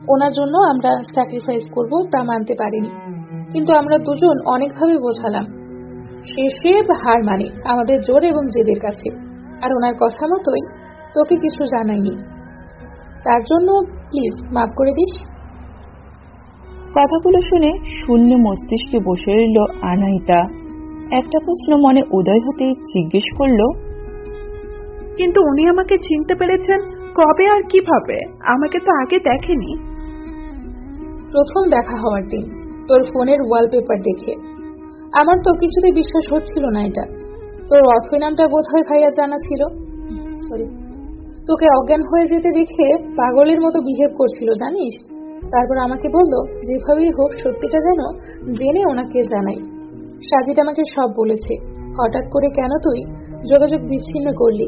ওনার জন্য আমরা স্যাক্রিফাইস করব তা মানতে পারিনি, কিন্তু আমরা দুজন অনেকভাবে বোঝালাম। শেষে হার মানে আমাদের জোর এবং জেদের কাছে, আর ওনার কথা মতোই তোকে কিছু জানাইনি। তার জন্য প্লিজ মাফ করে দিস। কথাগুলো শুনে শূন্য মস্তিষ্কে বসে রইল আনাহিতা। একটা প্রশ্ন মনে উদয় হতেই জিজ্ঞেস করলো, কিন্তু উনি আমাকে চিনতে পেরেছেন কবে আর কিভাবে? আমাকে তো আগে দেখেনি। প্রথম দেখা হওয়ার দিন তোর ফোনের ওয়ালপেপার দেখে। আমার তো কিছুতে বিশ্বাস হচ্ছিল না এটা। তোর অথৈ নামটা বোধহয় ভাইয়া জানা ছিল। সরি, তোকে অজ্ঞান হয়ে যেতে দেখে পাগলের মতো বিহেভ করছিল জানিস। তারপর আমাকে বললো যেভাবেই হোক সত্যিটা যেন জেনে ওনাকে জানাই। সাজিদ আমাকে সব বলেছে। হঠাৎ করে কেন তুই যোগাযোগ বিচ্ছিন্ন করলি,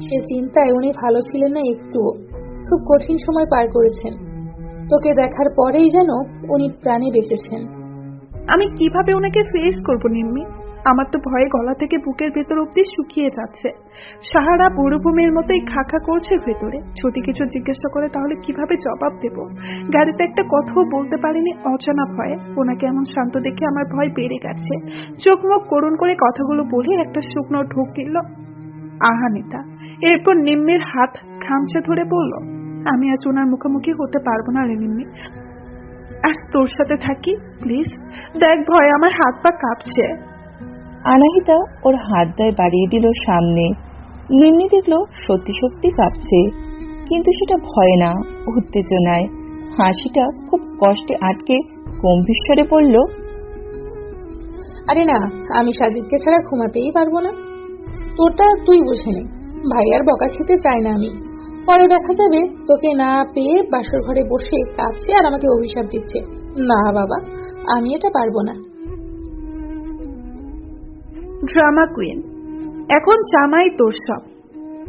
সে চিন্তায় উনি ভালো ছিলেন না একটুও। খুব কঠিন সময় পার করেছেন। তোকে দেখার পরেই যেন উনি প্রাণে বেঁচেছেন। আমি কিভাবে ওনাকে ফেস করবো নিম্মি? আমার তো ভয়ে গলা থেকে বুকের ভেতর অব্দি শুকিয়ে যাচ্ছে। সাহারা মরুভূমির মতোই খাখা করছে ভেতরে। যদি কিছু জিজ্ঞাসা করে তাহলে কিভাবে জবাব দেব? গাড়িতে একটা কথাও বলতে পারিনি অজানা ভয়ে। ওনাকে এমন শান্ত দেখে আমার ভয় বেড়ে গেছে। চোখ মুখ করুণ করে কথাগুলো বলে একটা শুকনো ঢোক গেল আহানিতা। এরপর নিম্মির হাত খামচে ধরে বলল, আমি আজ ওনার মুখোমুখি হতে পারবো না রে নিম্মি। আজ তোর সাথে থাকি প্লিজ। দেখ ভয় আমার হাত পা কাঁপছে। আনাহিতা ওর হাত দয় বাড়িয়ে দিল সামনে। নিম্নি দেখলো সত্যি সত্যি কাঁপছে, কিন্তু সেটা ভয় না, উত্তেজনায়। হাসিটা খুব কষ্টে আটকে গম্ভীর স্বরে বলল, আরে না, আমি সাজিদকে ছাড়া ঘুমাতেই পারবো না। তোরটা তুই বুঝে নে। ভাইয়ার বকা খেতে চাই না আমি। পরে দেখা যাবে তোকে না পেয়ে বাসর ঘরে বসে কাঁদছে আর আমাকে অভিশাপ দিচ্ছে। না বাবা, আমি এটা পারবো না। ড্রামা কুইন, এখন জামাই তোর সব।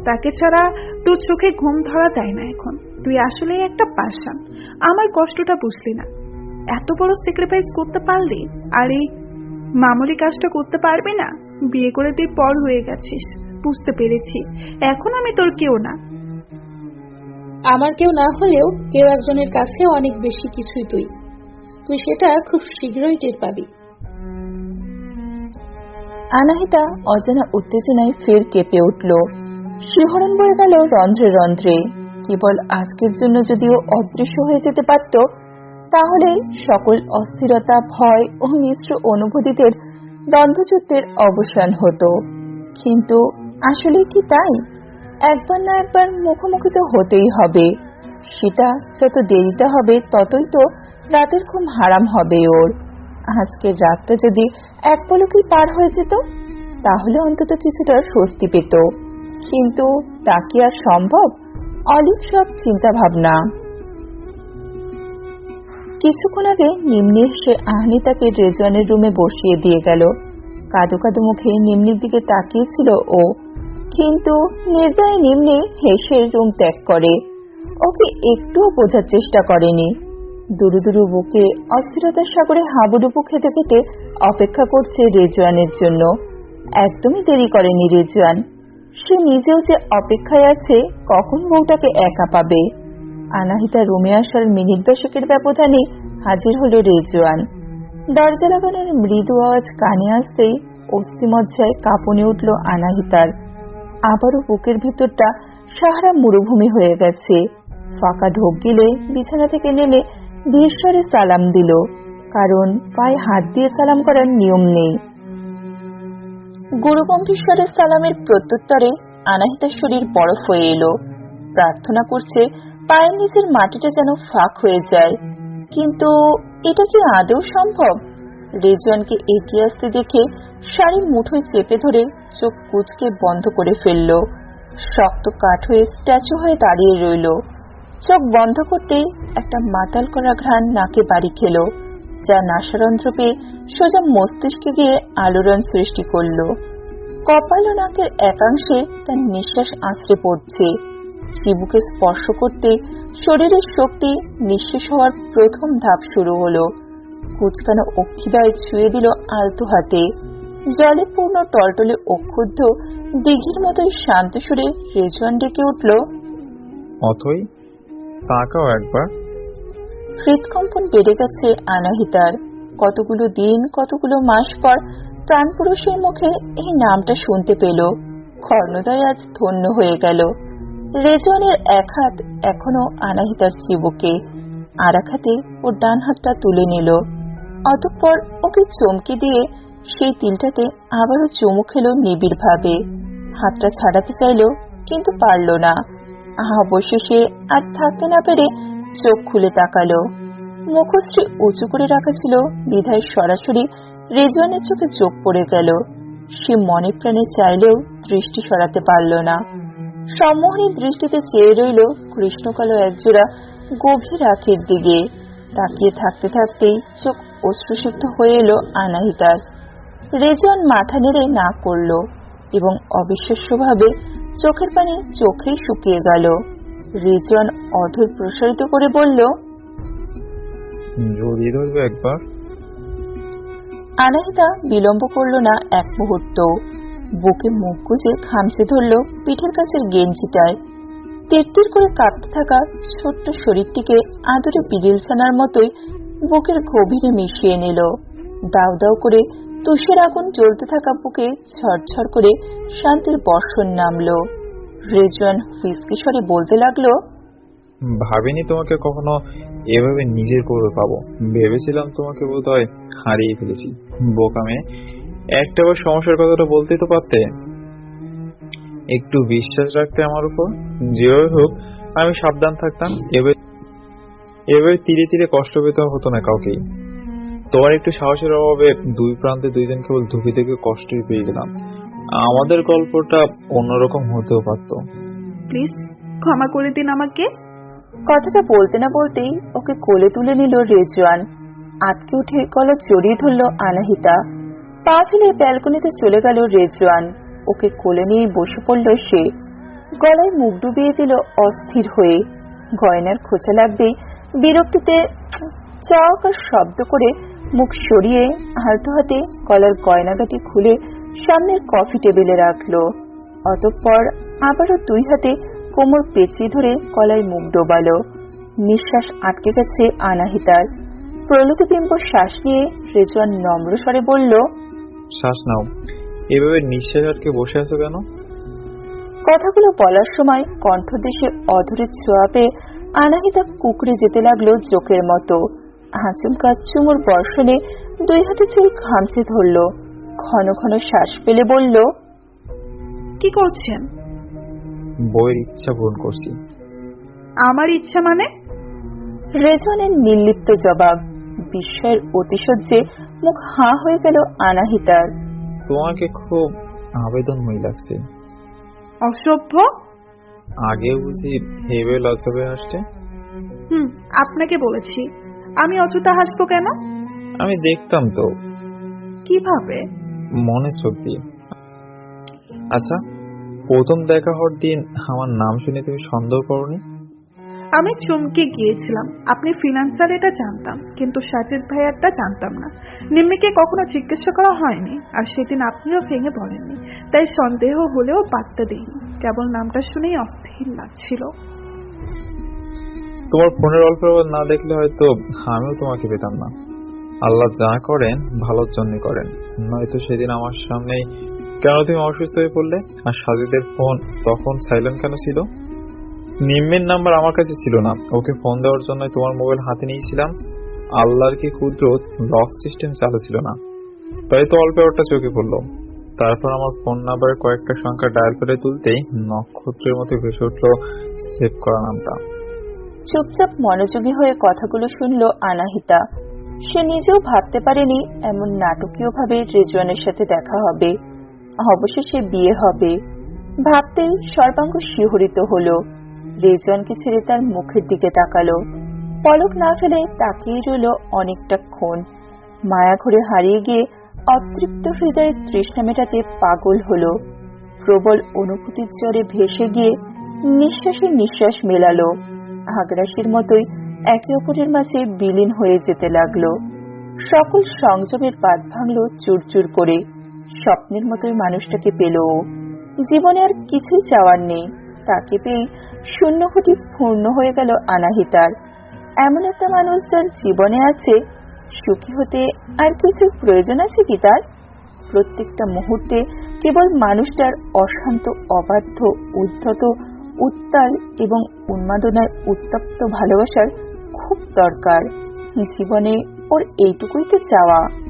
তাকে ছাড়া তোর চোখে ঘুম ধরা দেয় না এখন। তুই আসলেই একটা পাষাণ। আমার কষ্টটা বুঝলি না। এত বড় স্যাক্রিফাইস করতে পারলি, আর এই মামুলি কাজটা করতে পারবি না? বিয়ে করে তুই পর হয়ে গেছিস, বুঝতে পেরেছি। এখন আমি তোর কেউ না। আমার কেউ না হলেও কেউ একজনের কাছে অনেক বেশি কিছুই তুই। তুই সেটা খুব শীঘ্রই টের পাবি। আনাহিতা অজানা উত্তেজনায় ফের কেঁপে উঠল। শিহরণ বয়ে গেল রন্ধ্রে রন্ধ্রে। কেবল আজকের জন্য যদিও অদৃশ্য হয়ে যেতে পারত, তাহলে সকল অস্থিরতা, ভয় ও মিশ্র অনুভূতিদের দ্বন্দ্বযুদ্ধের অবসান হতো। কিন্তু আসলে কি তাই? একবার না একবার মুখোমুখি তো হতেই হবে। সেটা যত দেরিতে হবে ততই তো রাতের ঘুম হারাম হবে ওর। আজকের রাতটা যদি এক পলকেই পার হয়ে যেত তাহলে অন্তত কিছুটা স্বস্তি পেত। কিন্তু তা কি আর সম্ভব? অলিক সব চিন্তা ভাবনা। কিছুক্ষণ আগে নিম্নি এসে আহনিতাকে রেজওয়ানের রুমে বসিয়ে দিয়ে গেল। কাদো কাদো মুখে নিম্নির দিকে তাকিয়েছিল ও, কিন্তু নির্দয় নিম্নি হেসে রুম ত্যাগ করে। ওকে একটুও বোঝার চেষ্টা করেনি। দুরু দুরু বুকে অস্থিরতার সাগরে হাবুডুবু খেতে খেতে অপেক্ষা করছে রেজওয়ানের জন্য। একদমই দেরি করেনি রেজওয়ান। সে নিজেও যে অপেক্ষায় আছে কখন বউটাকে একা পাবে। আনাহিতা রুমে আসার মিনিট দশকের ব্যবধানে হাজির হলো রেজওয়ান। দরজা লাগানোর মৃদু আওয়াজ কানে আসতেই অস্থিমজ্জায় কাঁপুনি উঠল আনাহিতার। আবারও বুকের ভিতরটা সাহারা মরুভূমি হয়ে গেছে। ফাঁকা ঢোক গিলে বিছানা থেকে নেমে ধীরস্বরে সালাম দিল, কারণ পায়ে হাত দিয়ে সালাম করার নিয়ম নেই। গুরুগম্ভীর সালামের প্রত্যুত্তরে আনাহিতার শরীর বরফ হয়ে এলো। প্রার্থনা করছে পায়ের নিচের মাটিটা যেন ফাঁক হয়ে যায়। কিন্তু এটা কি আদৌ সম্ভব? রেজওয়ানকে এগিয়ে আসতে দেখে শাড়ি মুঠোয় চেপে ধরে চোখ কুঁচকে বন্ধ করে ফেলল। শক্ত কাঠ হয়ে স্ট্যাচু হয়ে দাঁড়িয়ে রইল। চোখ বন্ধ করতেই একটা মাতাল করা ঘ্রাণ নাকে বাড়ি খেল, যা নাসারন্ধ্র পেয়ে সোজা মস্তিষ্কে গিয়ে আলোড়ন সৃষ্টি করল। কপাল ও নাকের একাংশে তার নিঃশ্বাস আঁচড়ে পড়ছে। চিবুকে স্পর্শ করতে শরীরের শক্তি নিঃশেষ হওয়ার প্রথম ধাপ শুরু হলো। কুচকানো অক্ষিদ্বয় ছুঁয়ে দিল আলতো হাতে। জলে পূর্ণ টলটলে অক্ষুদ্ধ দিঘির মতোই শান্ত সুরে রেজওয়ান ডেকে উঠল, অথই তাকাও একবার। হৃদকম্পন বেড়ে গেছে আনাহিতার। কতগুলো দিন, কতগুলো মাস পর প্রাণপুরুষের মুখে এই নামটা শুনতে পেল। কর্ণদয় আজ ধন্য হয়ে গেল। রেজওয়ানের এক হাত এখনো আনাহিতার চিবুকে, আর এক হাতে ওর ডান হাতটা তুলে নিল। অতঃপর ওকে চমকে দিয়ে সেই তিলটাতে আবারও চুমু খেল নিবিড় ভাবে। হাতটা ছাড়াতে চাইল, কিন্তু পারল না। অবশেষে আর থাকতে না পেরে চোখ খুলে তাকালো। মুখশ্রী উঁচু করে রাখা ছিল বিধায় সরাসরি রেজওয়ানের চোখে চোখ পড়ে গেল। সে মনে প্রাণে চাইলেও দৃষ্টি সরাতে পারল না। সম্মোহনী দৃষ্টিতে চেয়ে রইল কৃষ্ণকালো একজোড়া গভীর আঁখের দিকে। তাকিয়ে থাকতে থাকতেই চোখ অশ্রুসিক্ত হয়ে এলো আনাহিতার। রেজওয়ান মাথা নেড়ে না করল এবং অবিশ্বাস্যভাবে চোখের পানি চোখেই শুকিয়ে গেল। রেজওয়ান অধর প্রসারিত করে বলল, জড়িয়ে ধরবে একবার। আনাহিতা বিলম্ব করল না এক মুহূর্ত। বুকে মুখ গুজে খামচে ধরল পিঠের কাছের গেঞ্জিটায়। তিরতির করে কাঁপতে থাকা ছোট্ট শরীরটিকে আদরে বিড়িল ছানার মতোই বুকের গভীরে মিশিয়ে নিল। দাউ দাউ করে তুষের আগুন জ্বলতে থাকা বুকে ঝরঝর করে শান্তির বর্ষণ নামল। রেজওয়ান ফিসকি স্বরে বলতে লাগলো, ভাবিনি তোমাকে কখনো এভাবে নিজের করে পাবো। ভেবেছিলাম তোমাকে বোধহয় হারিয়ে ফেলেছি। বোকামে, একটাবার সমস্যার কথাটা বলতেই তো পারতে। একটু বিশ্বাস রাখতে আমার উপর। যেভাবে হোক আমি সাবধান থাকতাম। এবার ধীরে ধীরে কষ্ট পেতে হতো না কাউকেই। তোমার একটু সাহসের অভাবে দুই প্রান্তে দুইজন কেবল ধুকে ধুকে কষ্টই পেয়ে গেলাম। আমাদের গল্পটা অন্যরকম হতেও পারতো। প্লিজ ক্ষমা করে দিন আমাকে। কথাটা বলতে না বলতেই ওকে কোলে তুলে নিল রেজওয়ান। আটকে উঠে গলা জড়িয়ে ধরল আনাহিতা। পা ফেলে ব্যালকনিতে চলে গেল রেজওয়ান। ওকে কোলে নিয়ে বসে পড়ল সে। গলায় মুখ ডুবিয়ে দিল অস্থির হয়ে। গয়নার খোঁচা লাগতেই বিরক্তিতে চাওয়াকার শব্দ করে মুখ সরিয়ে আলতো হাতে গলার গয়নাগাটি খুলে সামনের কফি টেবিলে রাখল। অতঃপর আবারও দুই হাতে কোমর পেঁচিয়ে ধরে গলায় মুখ ডোবালো। নিঃশ্বাস আটকে গেছে আনাহিতার। প্রলুতবিম্ব শ্বাস নিয়ে রেজওয়ান নম্র স্বরে বলল, শ্বাস নাও। এভাবে নিঃশ্বাস আটকে বসে আছো কেন? কথাগুলো বলার সময় কণ্ঠদেশে অধরের ছোঁয়া পেয়ে আনাহিতা কুকড়ে যেতে লাগলো জোকের মতো। আচমকা চুমুর বর্ষণে দুই হাতে চুল খামচে ধরল। ঘন ঘন শ্বাস ফেলে বলল, কি করছেন? বইয়ের ইচ্ছা পূরণ করছি। আমার ইচ্ছা মানে? রেজওয়ানের নির্লিপ্ত জবাব। বিস্ময়ের অতিশয্যে মুখ হাঁ হয়ে গেল আনাহিতার। তোমাকে খুব আবেদনময়ী লাগছে। অসভ্য। আগে বুঝি ভেবে লজ্জাবে হাসতে। আপনাকে বলেছি। আমি অযথা হাসবো কেন? আমি দেখতাম তো। কিভাবে? মনে চোখ দিয়ে। আচ্ছা, প্রথম দেখা হওয়ার দিন আমার নাম শুনে তুমি সন্দেহ করোনি? আমি চমকে গিয়েছিলাম। আপনি ফিনান্সার এটা জানতাম, কিন্তু সাজিদ ভাইয়ারটা জানতাম না। নিম্মিকে কখনো জিজ্ঞাসা করা হয়নি, আর সেদিন আপনিও ভেঙে পড়েননি। তাই সন্দেহ হলেও পাত্তা দিইনি। কেবল নামটা শুনেই অস্থির লাগছিল। তোমার ফোনের অল্প না দেখলে হয়তো আমিও তোমাকে পেতাম না। আল্লাহ যা করেন ভালোর জন্য করেন। নয়তো সেদিন আমার সামনেই কেন তুমি অসুস্থ হয়ে পড়লে? আর সাজিদের ফোন তখন সাইলেন্ট কেন ছিল? নিম্মের নাম্বার আমার কাছে ছিল না। ওকে ফোন দেওয়ার জন্য তোমার মোবাইল হাতে নিয়েছিলাম। আল্লাহর কি কুদরত, লক সিস্টেম চালু ছিল না। তাই তো অল্প ওটা চোখে পড়লো। তারপর আমার ফোন নাম্বারের কয়েকটা সংখ্যা ডায়াল করে তুলতেই নক্ষত্রের মতো ভেসে উঠলো সেভ করা নামটা। চুপচাপ মনোযোগী হয়ে কথাগুলো শুনল আনাহিতা। সে নিজেও ভাবতে পারেনি এমন নাটকীয়ভাবে রেজওয়ানের সাথে দেখা হবে, অবশেষে বিয়ে হবে। ভাবতেই সর্বাঙ্গ শিহরিত হলো। রেজওয়ানকে ছেড়ে তার মুখের দিকে তাকালো। পলক না ফেলে তাকিয়ে রইল অনেকটাক্ষণ। মায়া ঘুরে হারিয়ে গিয়ে অতৃপ্ত হৃদয়ের তৃষ্ণা মেটাতে পাগল হলো। প্রবল অনুভূতির জ্বরে ভেসে গিয়ে নিঃশ্বাসে নিঃশ্বাস মেলালো। আগ্রাসীর মতোই একে অপরের মাঝে বিলীন হয়ে যেতে লাগলো। সকল সংযমের বাঁধ ভাঙল চুরচুর করে। স্বপ্নের মতোই মানুষটাকে পেল ও। জীবনে আর কিছুই চাওয়ার নেই। তাকে পেয়ে শূন্য ঘটি পূর্ণ হয়ে গেল আনাহিতার। এমন একটা মানুষ যার জীবনে আছে, সুখী হতে আর কিছু প্রয়োজন আছে কি তার? প্রত্যেকটা মুহূর্তে কেবল মানুষটার অশান্ত, অবাধ্য, উদ্ধত, উত্তাল এবং উন্মাদনার উত্তপ্ত ভালোবাসার খুব দরকার। জীবনে ওর এইটুকুই তো চাওয়া।